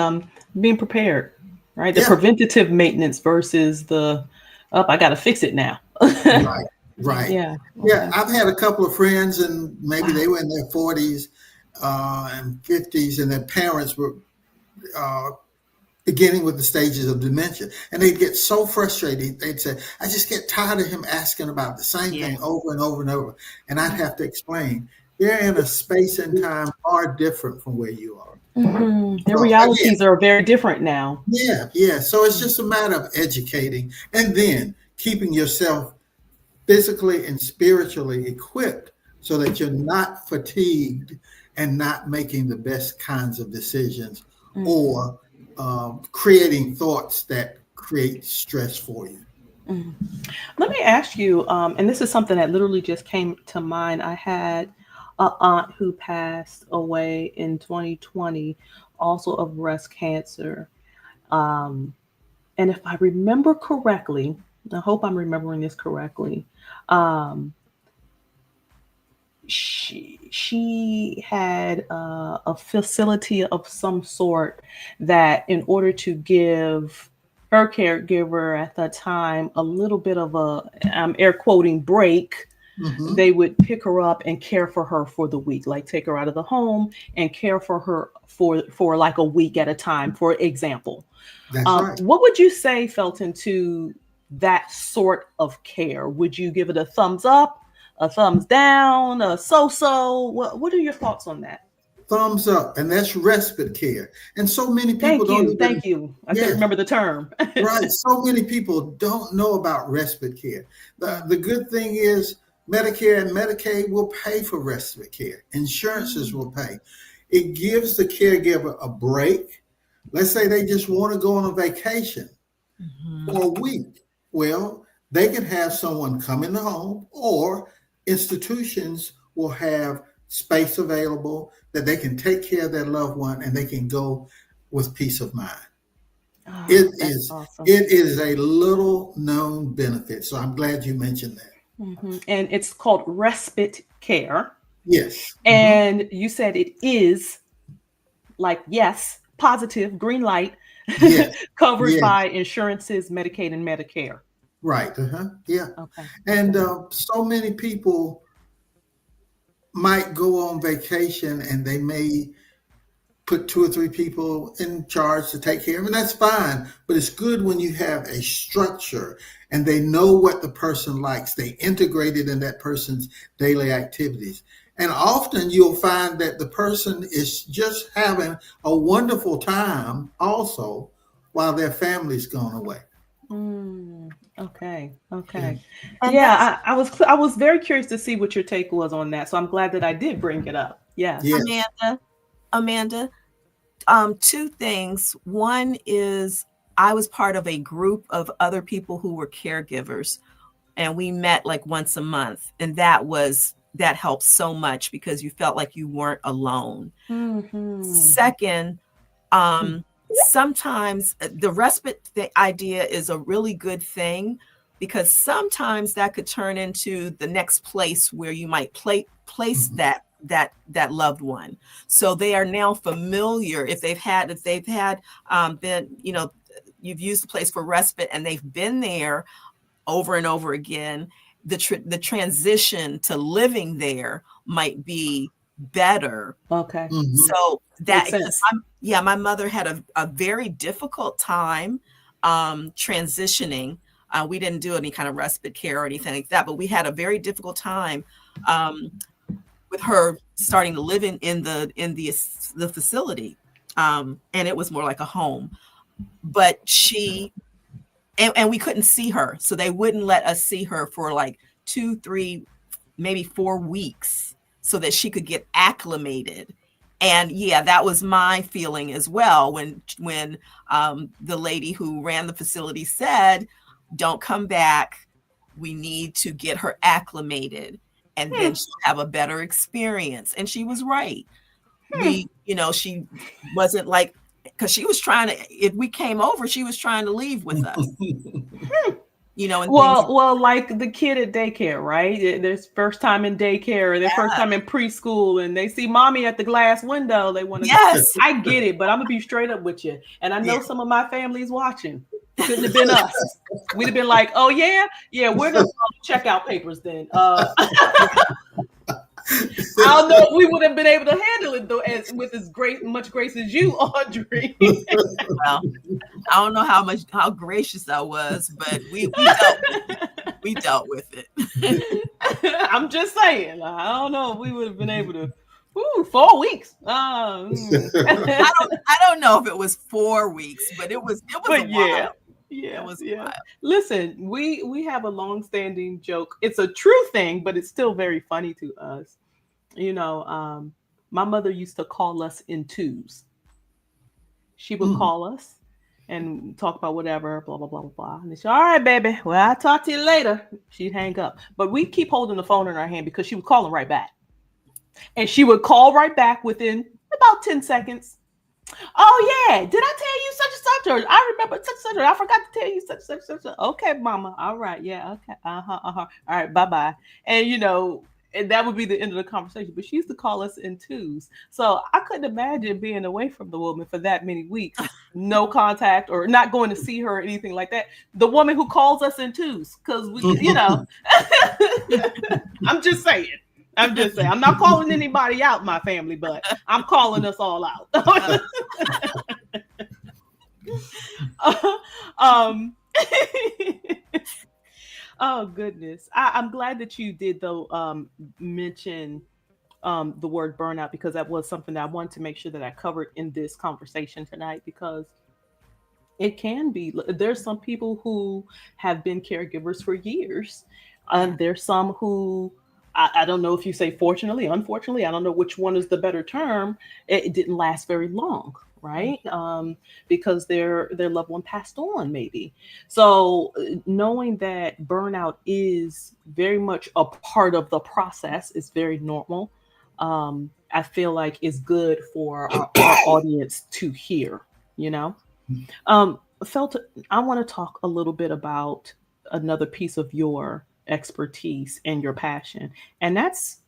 being prepared, right? The Yeah, preventative maintenance versus the up. I got to fix it now. right, right. Yeah. Yeah, Okay. I've had a couple of friends, and maybe Wow. they were in their 40s and 50s, and their parents were uh, beginning with the stages of dementia. And they'd get so frustrated. They'd say, I just get tired of him asking about the same Yeah. thing over and over and over. And I'd have to explain, they're in a space and time far different from where you are. Their So again, realities are very different now. yeah, yeah. So it's just a matter of educating and then keeping yourself physically and spiritually equipped so that you're not fatigued and not making the best kinds of decisions, or creating thoughts that create stress for you. Let me ask you, and this is something that literally just came to mind. I had a aunt who passed away in 2020, also of breast cancer. Um, and if I remember correctly, I hope I'm remembering this correctly. Um, she had a facility of some sort that, in order to give her caregiver at the time a little bit of a, I'm air quoting, break, Hmm. they would pick her up and care for her for the week, like take her out of the home and care for her for like a week at a time, for example. That's right. What would you say, Felton, to that sort of care? Would you give it a thumbs up, a thumbs down, a so-so? What are your thoughts on that? Thumbs up. And that's respite care. And so many people Thank don't you, even, thank you. I couldn't yeah, remember the term. right. So many people don't know about respite care. The good thing is Medicare and Medicaid will pay for respite care. Insurances will pay. It gives the caregiver a break. Let's say they just want to go on a vacation Mhm. for a week. Well, they can have someone come in the home, or institutions will have space available that they can take care of their loved one, and they can go with peace of mind. Oh, It that's is awesome. it is a little known benefit. So I'm glad you mentioned that. And it's called respite care. Yes. Hmm. And you said it is, like, yes, positive, green light, Yes. covered Yes. by insurances, Medicaid, and Medicare. Right. Uh-huh. Yeah. Okay. And Okay. so many people might go on vacation, and they may put two or three people in charge to take care of, and that's fine. But it's good when you have a structure and they know what the person likes. They integrate it in that person's daily activities. And often you'll find that the person is just having a wonderful time also while their family's gone away. Okay. Yeah. Okay. And that's Yeah, I was very curious to see what your take was on that. So I'm glad that I did bring it up. Yes. Yes. Amanda. Two things. One is I was part of a group of other people who were caregivers, and we met like once a month, and that helped so much because you felt like you weren't alone. Hmm. Second, sometimes the respite idea is a really good thing, because sometimes that could turn into the next place where you might place Mhm. that loved one. So they are now familiar, if they've had been, you've used the place for respite and they've been there over and over again, the transition to living there might be better. Okay. Mhm. So Makes that, because sense. my mother had a very difficult time transitioning. We didn't do any kind of respite care or anything like that, but we had a very difficult time um, with her starting to live in the facility, and it was more like a home. But and we couldn't see her, so they wouldn't let us see her for like 2, 3, maybe 4 weeks, so that she could get acclimated. And yeah, that was my feeling as well when the lady who ran the facility said, "Don't come back. We need to get her acclimated, and then Hmm. she'll have a better experience." And she was right. Hmm. She wasn't like, because she was trying to, if we came over, she was trying to leave with us. You know, and well, like the kid at daycare, right? Their first time in daycare, or their first time in preschool, and they see mommy at the glass window. They want to. Yes, I get it, but I'm gonna be straight up with you, and I know some of my family's watching. Couldn't have been us. We'd have been like, "Oh yeah, we're the checkout papers." Then I don't know if we would have been able to handle it though, with as much grace as you, Audrey. Well, I don't know how gracious I was, but we dealt with it. I'm just saying. I don't know if we would have been able to. 4 weeks. I don't know if it was 4 weeks, but it was a while. Yeah, it was a while. Listen, we have a long-standing joke. It's a true thing, but it's still very funny to us. You know, my mother used to call us in twos. She would call us and talk about whatever, blah, blah, blah, blah, blah. And she'd say, all right, baby, well, I'll talk to you later. She'd hang up. But we'd keep holding the phone in our hand because she was calling right back. And she would call right back within about 10 seconds. Oh, yeah. Did I tell you such and such? Or I remember such and such. Or I forgot to tell you such. Okay, mama. All right. Yeah. Okay. All right. Bye-bye. And, you know, and that would be the end of the conversation. But she used to call us in twos. So I couldn't imagine being away from the woman for that many weeks. No contact or not going to see her or anything like that. The woman who calls us in twos. Because, you know, I'm just saying. I'm not calling anybody out in my family, but I'm calling us all out. Oh goodness. I'm glad that you did though mention the word burnout, because that was something that I wanted to make sure that I covered in this conversation tonight, because it can be. There's some people who have been caregivers for years, and there's some who I don't know if you say fortunately, unfortunately, I don't know which one is the better term. It didn't last very long, right? Because their loved one passed on, maybe. So knowing that burnout is very much a part of the process is very normal. I feel like is good for our audience to hear, you know. Felton, I want to talk a little bit about another piece of your expertise and your passion, and that's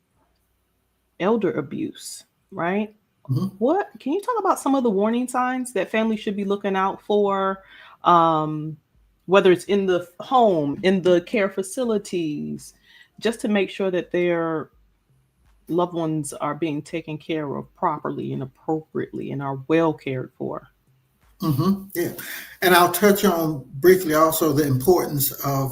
elder abuse, right? What can you talk about some of the warning signs that families should be looking out for, whether it's in the home, in the care facilities, just to make sure that their loved ones are being taken care of properly and appropriately and are well cared for? Yeah, and I'll touch on briefly also the importance of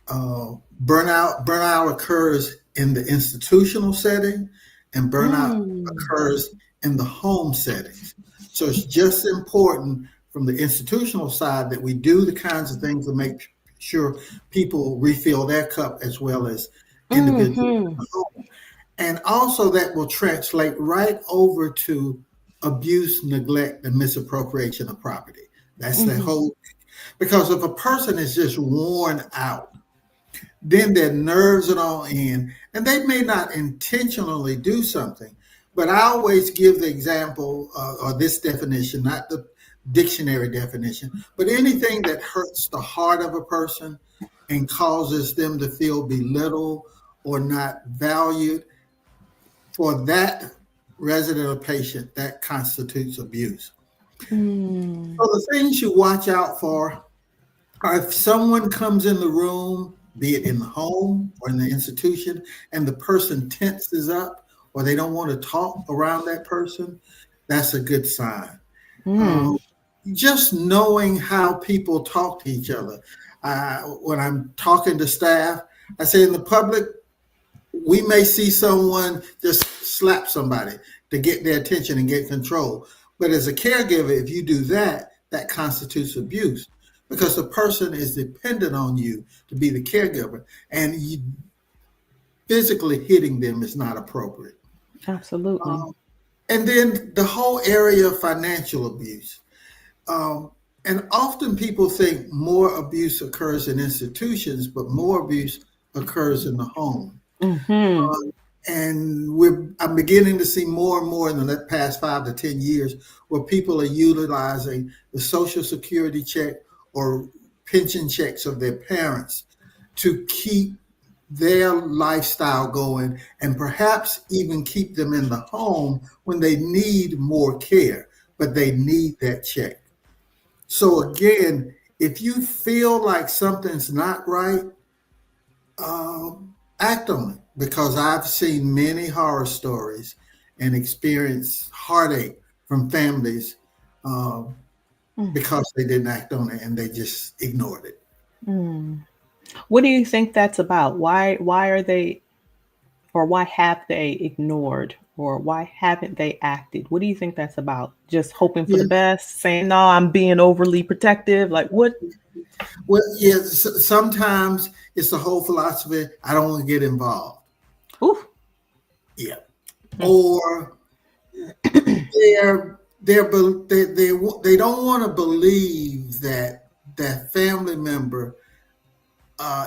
burnout. Burnout occurs in the institutional setting, and burnout occurs in the home settings. So it's just important from the institutional side that we do the kinds of things to make sure people refill their cup as well as individuals in the home. And also that will translate right over to abuse, neglect, and misappropriation of property. That's the whole, because if a person is just worn out, then their nerves are all in, and they may not intentionally do something. But I always give the example or this definition, not the dictionary definition, but anything that hurts the heart of a person and causes them to feel belittled or not valued, for that resident or patient, that constitutes abuse. So the things you watch out for are if someone comes in the room, be it in the home or in the institution, and the person tenses up or they don't want to talk around that person, that's a good sign. Just knowing how people talk to each other. When I'm talking to staff, I say in the public, we may see someone just slap somebody to get their attention and get control. But as a caregiver, if you do that, that constitutes abuse, because the person is dependent on you to be the caregiver, and you physically hitting them is not appropriate. Absolutely. And then the whole area of financial abuse. And often people think more abuse occurs in institutions, but more abuse occurs in the home. And I'm beginning to see more and more in the past 5 to 10 years where people are utilizing the Social Security check or pension checks of their parents to keep their lifestyle going and perhaps even keep them in the home when they need more care, but they need that check. So again, if you feel like something's not right, act on it, because I've seen many horror stories and experienced heartache from families um, Mm. because they didn't act on it and they just ignored it. Mm. What do you think that's about? Why are they, or why have they ignored, or why haven't they acted? What do you think that's about? Just hoping for Yeah. the best, saying no, I'm being overly protective. Like what? Well, yeah, sometimes it's the whole philosophy, I don't want to get involved. Oof. Yeah. Mm. Or they don't want to believe that that family member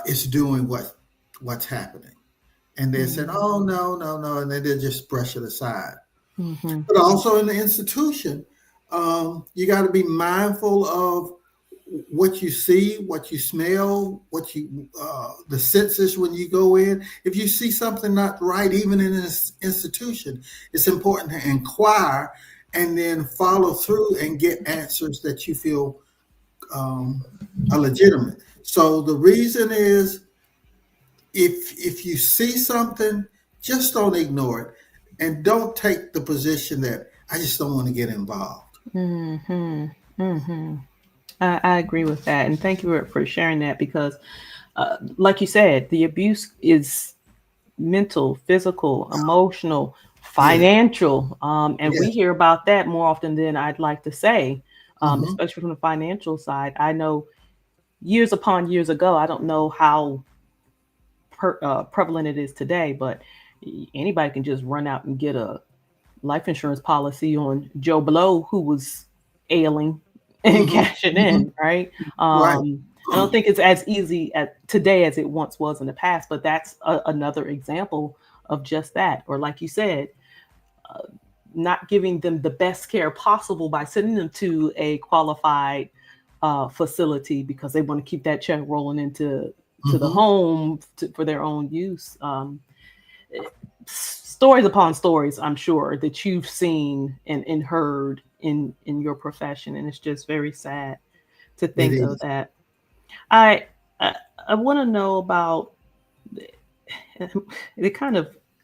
is doing what's happening, and they said, Mm. "Oh no, no, no," and then they just brush it aside. Mm-hmm. But also in the institution, you got to be mindful of what you see, what you smell, what you the senses when you go in. If you see something not right, even in an institution, it's important to inquire and then follow through and get answers that you feel um, are legitimate. So the reason is, if you see something, just don't ignore it, and don't take the position that I just don't want to get involved. Mm-hmm. Mm-hmm. I agree with that, and thank you for sharing that because, like you said, the abuse is mental, physical, emotional, Yeah, financial, and yeah. we hear about that more often than I'd like to say, Hmm. especially from the financial side. I know years upon years ago, I don't know how prevalent it is today, but anybody can just run out and get a life insurance policy on Joe Blow who was ailing and Hmm. cash it Hmm. in, right? Right. I don't think it's as easy at today as it once was in the past, but that's another example of just that. Or like you said, not giving them the best care possible by sending them to a qualified facility because they want to keep that check rolling into the Hmm. home for their own use. Stories upon stories, I'm sure, that you've seen and heard in your profession, and it's just very sad to It think of is. that. I I, I want to know about it.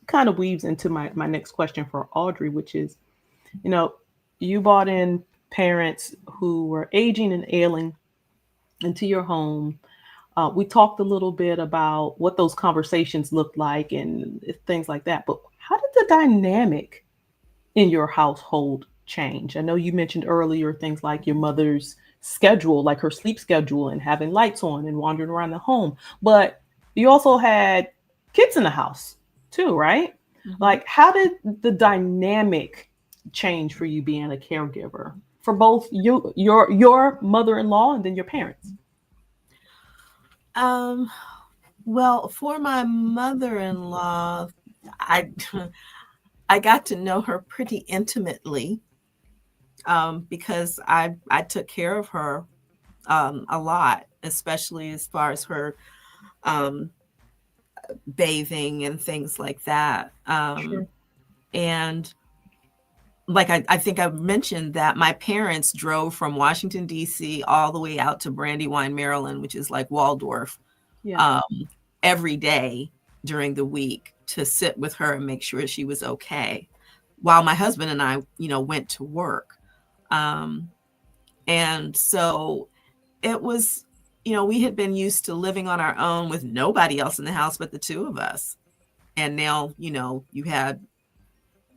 Kind of weaves into my next question for Audrey, which is, you know, you brought in parents who were aging and ailing into your home. We talked a little bit about what those conversations looked like and things like that. But how did the dynamic in your household change? I know you mentioned earlier things like your mother's schedule, like her sleep schedule and having lights on and wandering around the home. But you also had kids in the house too, right? Mhm. Like, how did the dynamic change for you being a caregiver for both your mother-in-law and then your parents? Um, well, for my mother-in-law, I I got to know her pretty intimately, because I took care of her a lot, especially as far as her um, bathing and things like that. Sure. And like I think I mentioned that my parents drove from Washington, D.C. all the way out to Brandywine, Maryland, which is like Waldorf, Yeah. um, every day during the week to sit with her and make sure she was okay, while my husband and I, went to work. Um, and so it was, we had been used to living on our own with nobody else in the house but the two of us. And now, you had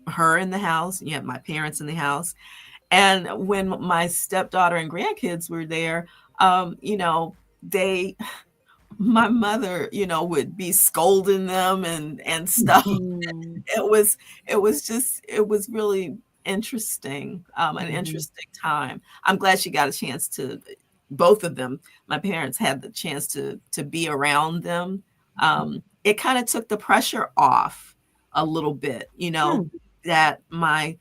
her in the house, you had my parents in the house. And when my stepdaughter and grandkids were there, they, my mother, would be scolding them and stuff. Mm. It was really interesting, an Mhm. interesting time. I'm glad she got a chance to, both of them, my parents had the chance to be around them. It kind of took the pressure off a little bit, Hmm. that my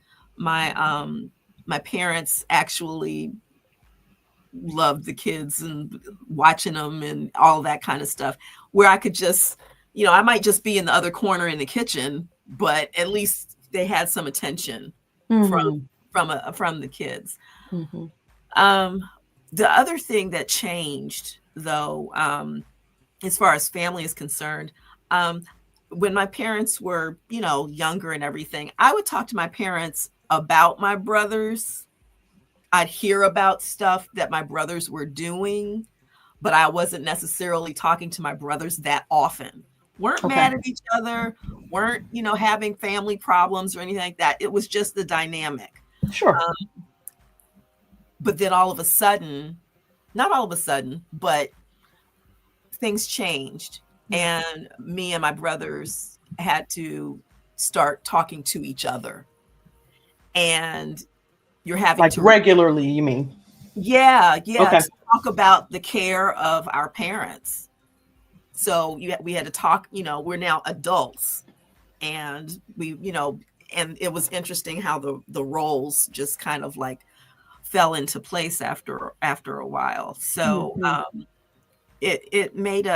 parents actually loved the kids and watching them and all that kind of stuff, where I could just, I might just be in the other corner in the kitchen, but at least they had some attention from Hmm. from the kids. Hmm. Um, the other thing that changed, though, as far as family is concerned, um, when my parents were, younger and everything, I would talk to my parents about my brothers. I'd hear about stuff that my brothers were doing, but I wasn't necessarily talking to my brothers that often. Weren't Okay. mad at each other, weren't, having family problems or anything like that. It was just the dynamic. Sure. But then all of a sudden, not all of a sudden, but things changed. And me and my brothers had to start talking to each other. And you're having Like to regularly, you mean? Yeah, Okay. to talk about the care of our parents. So we had to talk, we're now adults, and and it was interesting how the roles just kind of like fell into place after a while. So Mhm. it made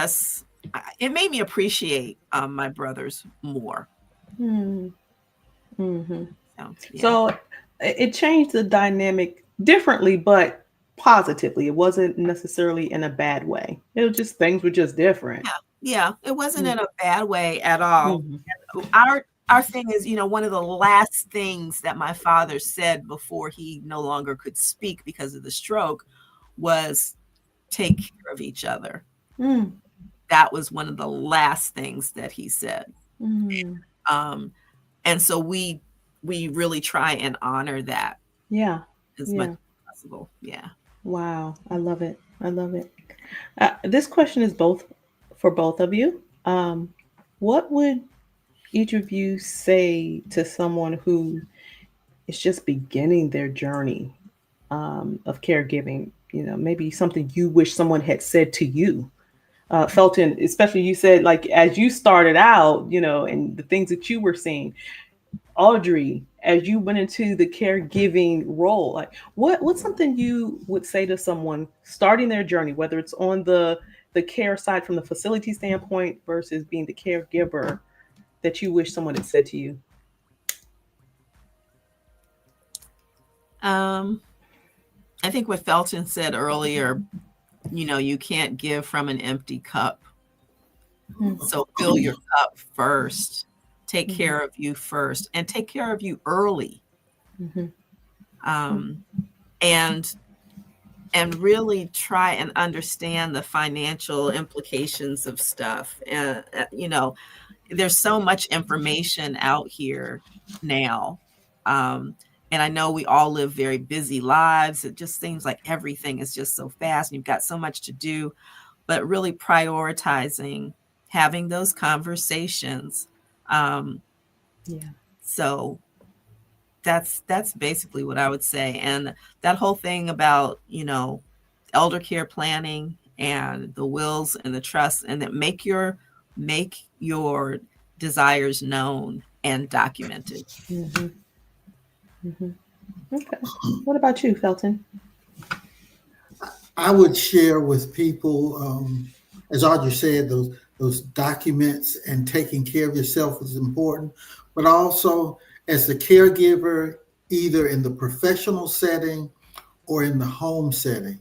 me appreciate my brothers more. Mhm. So yeah. So it changed the dynamic differently, but positively. It wasn't necessarily in a bad way. It was just things were just different. Yeah, it wasn't Mm. in a bad way at all. Mhm. Our thing is, one of the last things that my father said before he no longer could speak because of the stroke was take care of each other. Mm. That was one of the last things that he said. Mm. And so we really try and honor that Yeah. as much Yeah. as possible. Yeah. Wow. I love it. I love it. This question is both for both of you. What would each of you say to someone who is just beginning their journey of caregiving? Maybe something you wish someone had said to you. Felton, especially you said like as you started out, and the things that you were seeing. Audrey, as you went into the caregiving role, like what's something you would say to someone starting their journey, whether it's on the care side from the facility standpoint versus being the caregiver, that you wish someone had said to you? Um, I think what Felton said earlier, you can't give from an empty cup. So fill your cup first. Take care of you first, and take care of you early. Mm-hmm. Um, and really try and understand the financial implications of stuff. And there's so much information out here now. And I know we all live very busy lives. It just seems like everything is just so fast and you've got so much to do, but really prioritizing having those conversations. Yeah. So that's basically what I would say. And that whole thing about, elder care planning and the wills and the trusts, and that make your desires known and documented. Mm-hmm. Mm-hmm. Okay. What about you, Felton? I would share with people, as Audrey said, those documents and taking care of yourself is important, but also as the caregiver, either in the professional setting or in the home setting,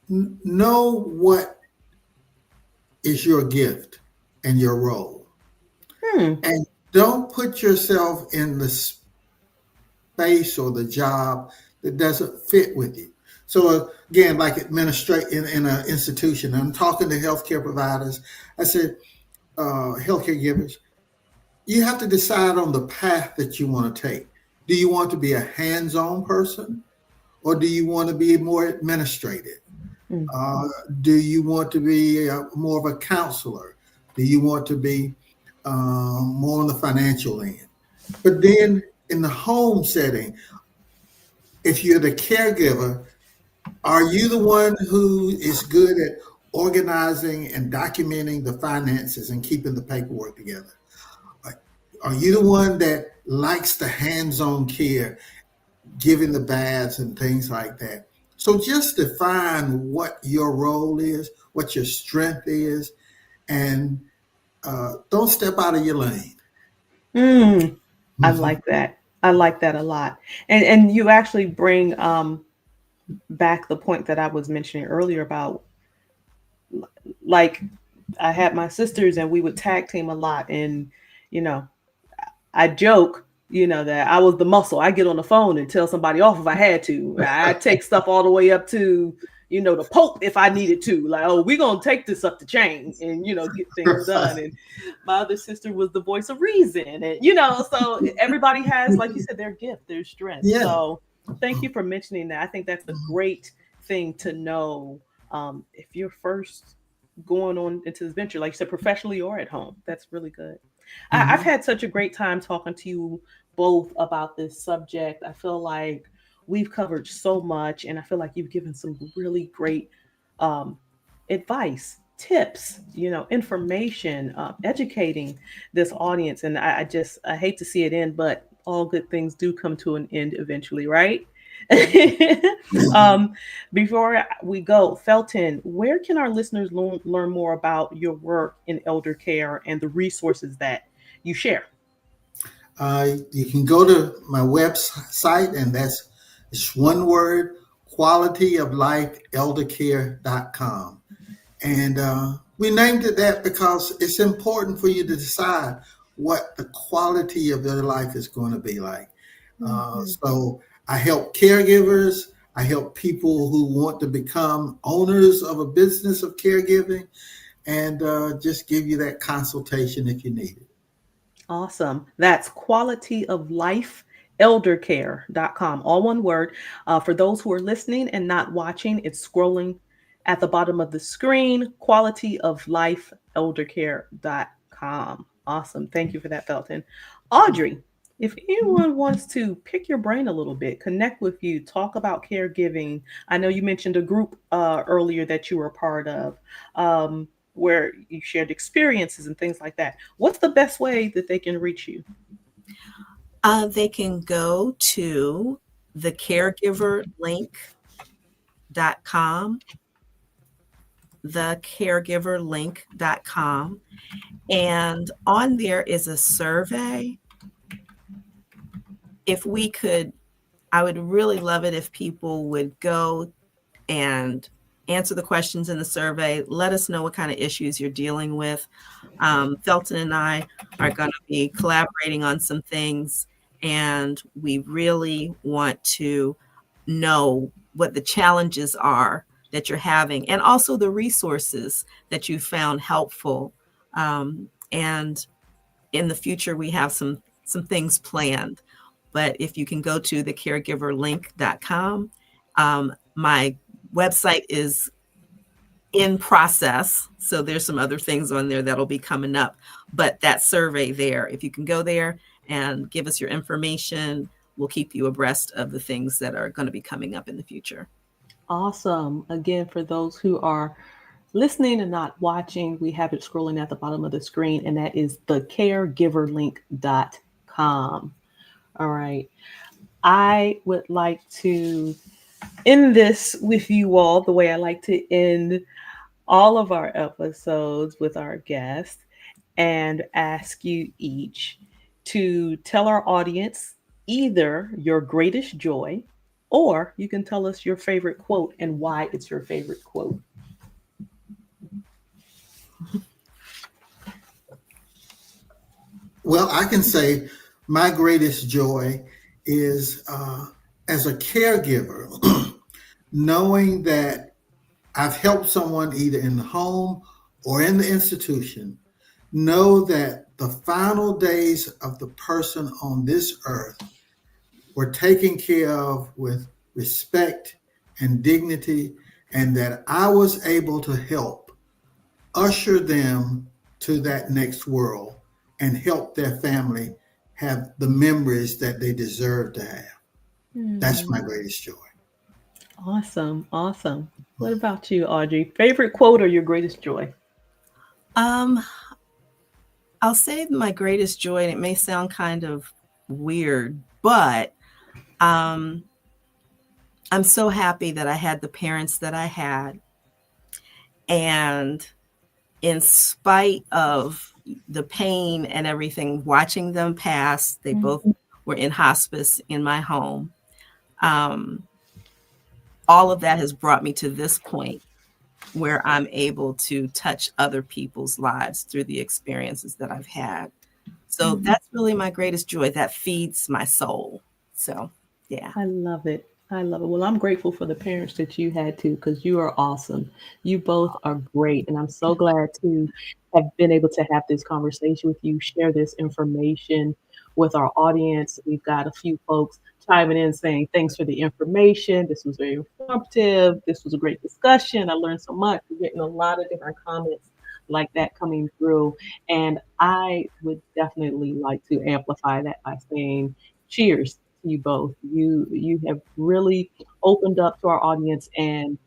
know what is your gift and your role, Hmm. and don't put yourself in the space or the job that doesn't fit with you. So again, like administrate in an institution, I'm talking to healthcare providers. I said, healthcare givers, you have to decide on the path that you want to take. Do you want to be a hands-on person, or do you want to be more administrative? Mm. Do you want to be more of a counselor? Do you want to be more on the financial end? But then in the home setting, if you're the caregiver, are you the one who is good at organizing and documenting the finances and keeping the paperwork together? Are you the one that likes the hands-on care, giving the baths and things like that? So just define what your role is, what your strength is, and don't step out of your lane. Mm, I Mhm. like that. I like that a lot. And you actually bring back the point that I was mentioning earlier about, like, I had my sisters and we would tag team a lot, and you know, I joke, that I was the muscle. I get on the phone and tell somebody off if I had to. I take stuff all the way up to, the Pope if I needed to. Like, oh, we're gonna take this up the chain and get things done. And my other sister was the voice of reason. And so everybody has, like you said, their gift, their strength. Yeah. So thank you for mentioning that. I think that's a great thing to know. If you're first going on into this venture, like you said, professionally or at home. That's really good. I've Mhm. had such a great time talking to you both about this subject. I feel like we've covered so much, and I feel like you've given some really great um, advice, tips, information, educating this audience. And I hate to see it end, but all good things do come to an end eventually, right? um, Before we go, Felton, where can our listeners learn more about your work in elder care and the resources that you share? You can go to my website, and it's one word, qualityoflifeeldercare.com. And we named it that because it's important for you to decide what the quality of your life is going to be like. Mhm. So I help caregivers. I help people who want to become owners of a business of caregiving, and just give you that consultation if you need it. Awesome. That's quality of life eldercare.com. All one word. For those who are listening and not watching, it's scrolling at the bottom of the screen. Quality of life eldercare.com. Awesome. Thank you for that, Felton. Audrey, if anyone wants to pick your brain a little bit, connect with you, talk about caregiving. I know you mentioned a group earlier that you were a part of. Where you shared experiences and things like that. What's the best way that they can reach you? They can go to thecaregiverlink.com, thecaregiverlink.com. And on there is a survey. If we could, I would really love it if people would go and answer the questions in the survey. Let us know what kind of issues you're dealing with. Felton and I are going to be collaborating on some things, and we really want to know what the challenges are that you're having, and also the resources that you found helpful. And in the future, we have some things planned. But if you can go to thecaregiverlink.com, my website is in process. So there's some other things on there that'll be coming up. But that survey there, if you can go there and give us your information, we'll keep you abreast of the things that are going to be coming up in the future. Awesome. Again, for those who are listening and not watching, we have it scrolling at the bottom of the screen, and that is thecaregiverlink.com. All right. I would like to end this with you all the way I like to end all of our episodes with our guests, and ask you each to tell our audience either your greatest joy, or you can tell us your favorite quote and why it's your favorite quote. Well, I can say my greatest joy is as a caregiver, knowing that I've helped someone either in the home or in the institution, know that the final days of the person on this earth were taken care of with respect and dignity, and that I was able to help usher them to that next world and help their family have the memories that they deserve to have. That's Hmm. my greatest joy. Awesome. Awesome. What about you, Audrey? Favorite quote or your greatest joy? Um, I'll say my greatest joy, and it may sound kind of weird, but um, I'm so happy that I had the parents that I had. And in spite of the pain and everything, watching them pass, they both were in hospice in my home. Um, all of that has brought me to this point where I'm able to touch other people's lives through the experiences that I've had. So that's really my greatest joy. That feeds my soul. So, yeah. I love it. I love it. Well, I'm grateful for the parents that you had too, because you are awesome. You both are great. And I'm so glad to have been able to have this conversation with you, share this information with our audience. We've got a few folks chiming in saying, thanks for the information. This was very informative. This was a great discussion. I learned so much. We're getting a lot of different comments like that coming through. And I would definitely like to amplify that by saying, cheers to you both. You have really opened up to our audience and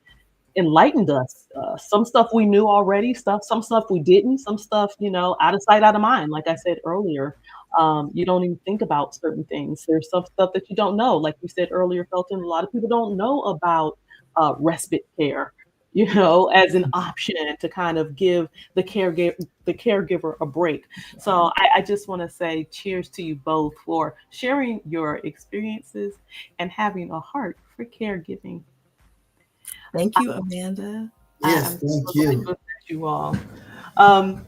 enlightened us. Some stuff we knew already, some stuff we didn't, some stuff, out of sight, out of mind. Like I said earlier, you don't even think about certain things. There's some stuff that you don't know. Like you said earlier, Felton, a lot of people don't know about respite care. As an option to kind of give the caregiver a break. So I just want to say cheers to you both for sharing your experiences and having a heart for caregiving. Thank you, Amanda. Yes, I'm thank so you. grateful that you all. I'm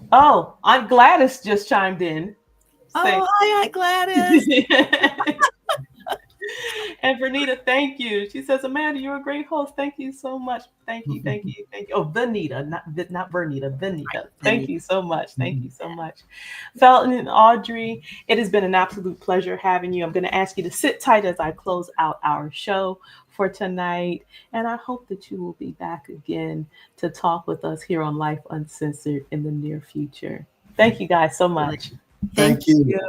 Gladys just chimed in. Say, Oh, hi, Gladys. and Vernita, thank you. She says, Amanda, you're a great host. Thank you so much. Thank you, thank you, thank you. Oh, Vanita, not Vernita, Vanita. Thank you so much. Thank you so much. Felton and Audrey, it has been an absolute pleasure having you. I'm going to ask you to sit tight as I close out our show for tonight. And I hope that you will be back again to talk with us here on Life Uncensored in the near future. Thank you guys so much. Thank Thank you. you.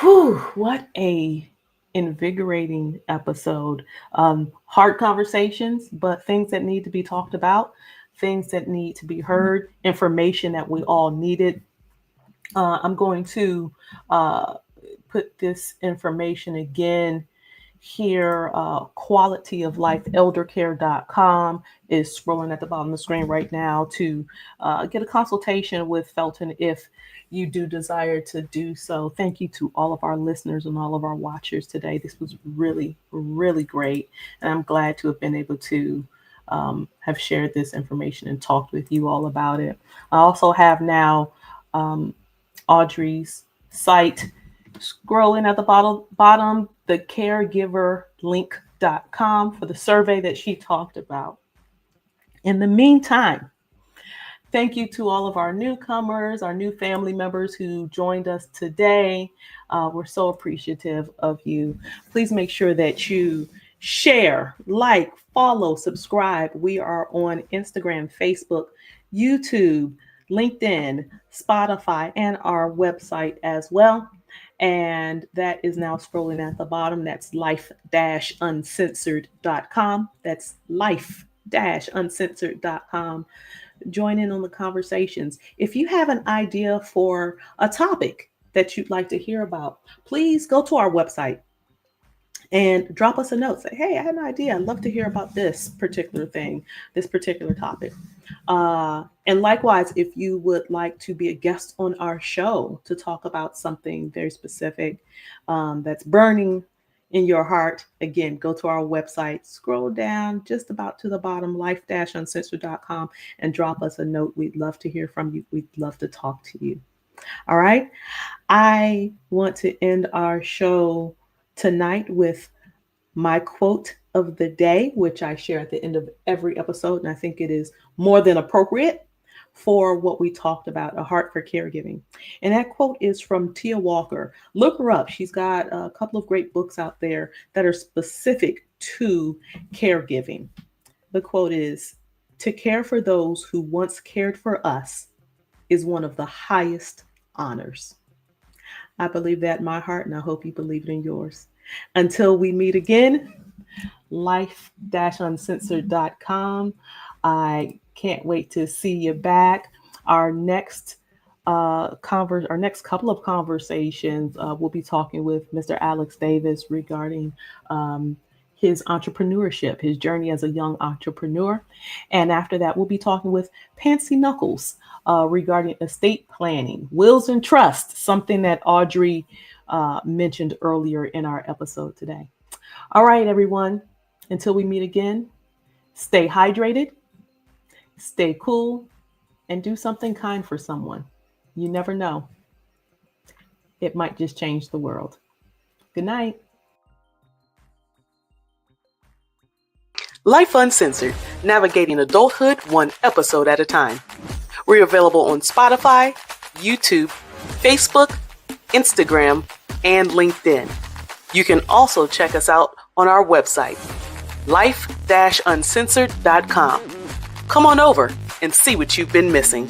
Whew, what a invigorating episode. Hard conversations, but things that need to be talked about, things that need to be heard, information that we all needed. I'm going to put this information again here. Quality of life eldercare.com is scrolling at the bottom of the screen right now to get a consultation with Felton if you do desire to do so. Thank you to all of our listeners and all of our watchers today. This was really, really great. And I'm glad to have been able to have shared this information and talked with you all about it. I also have now Audrey's site. Scrolling at the bottom, the caregiverlink.com for the survey that she talked about. In the meantime, thank you to all of our newcomers, our new family members who joined us today. We're so appreciative of you. Please make sure that you share, like, follow, subscribe. We are on Instagram, Facebook, YouTube, LinkedIn, Spotify, and our website as well. And that is now scrolling at the bottom. That's life-uncensored.com. That's life-uncensored.com. Join in on the conversations. If you have an idea for a topic that you'd like to hear about, please go to our website and drop us a note. Say, hey, I had an idea. I'd love to hear about this particular thing, this particular topic. And likewise, if you would like to be a guest on our show to talk about something very specific that's burning in your heart, again, go to our website, scroll down just about to the bottom, life-uncensored.com, and drop us a note. We'd love to hear from you. We'd love to talk to you. All right. I want to end our show tonight with my quote of the day, which I share at the end of every episode. And I think it is more than appropriate for what we talked about, a heart for caregiving. And that quote is from Tia Walker. Look her up. She's got a couple of great books out there that are specific to caregiving. The quote is, "To care for those who once cared for us is one of the highest honors." I believe that in my heart, and I hope you believe it in yours. Until we meet again, life-uncensored.com. I Can't wait to see you back. Our next our next couple of conversations, we'll be talking with Mr. Alex Davis regarding his entrepreneurship, his journey as a young entrepreneur. And after that, we'll be talking with Pansy Knuckles regarding estate planning, wills and trusts, something that Audrey mentioned earlier in our episode today. All right, everyone, until we meet again, stay hydrated, stay cool, and do something kind for someone. You never know. It might just change the world. Good night. Life Uncensored, navigating adulthood one episode at a time. We're available on Spotify, YouTube, Facebook, Instagram, and LinkedIn. You can also check us out on our website, life-uncensored.com. Come on over and see what you've been missing.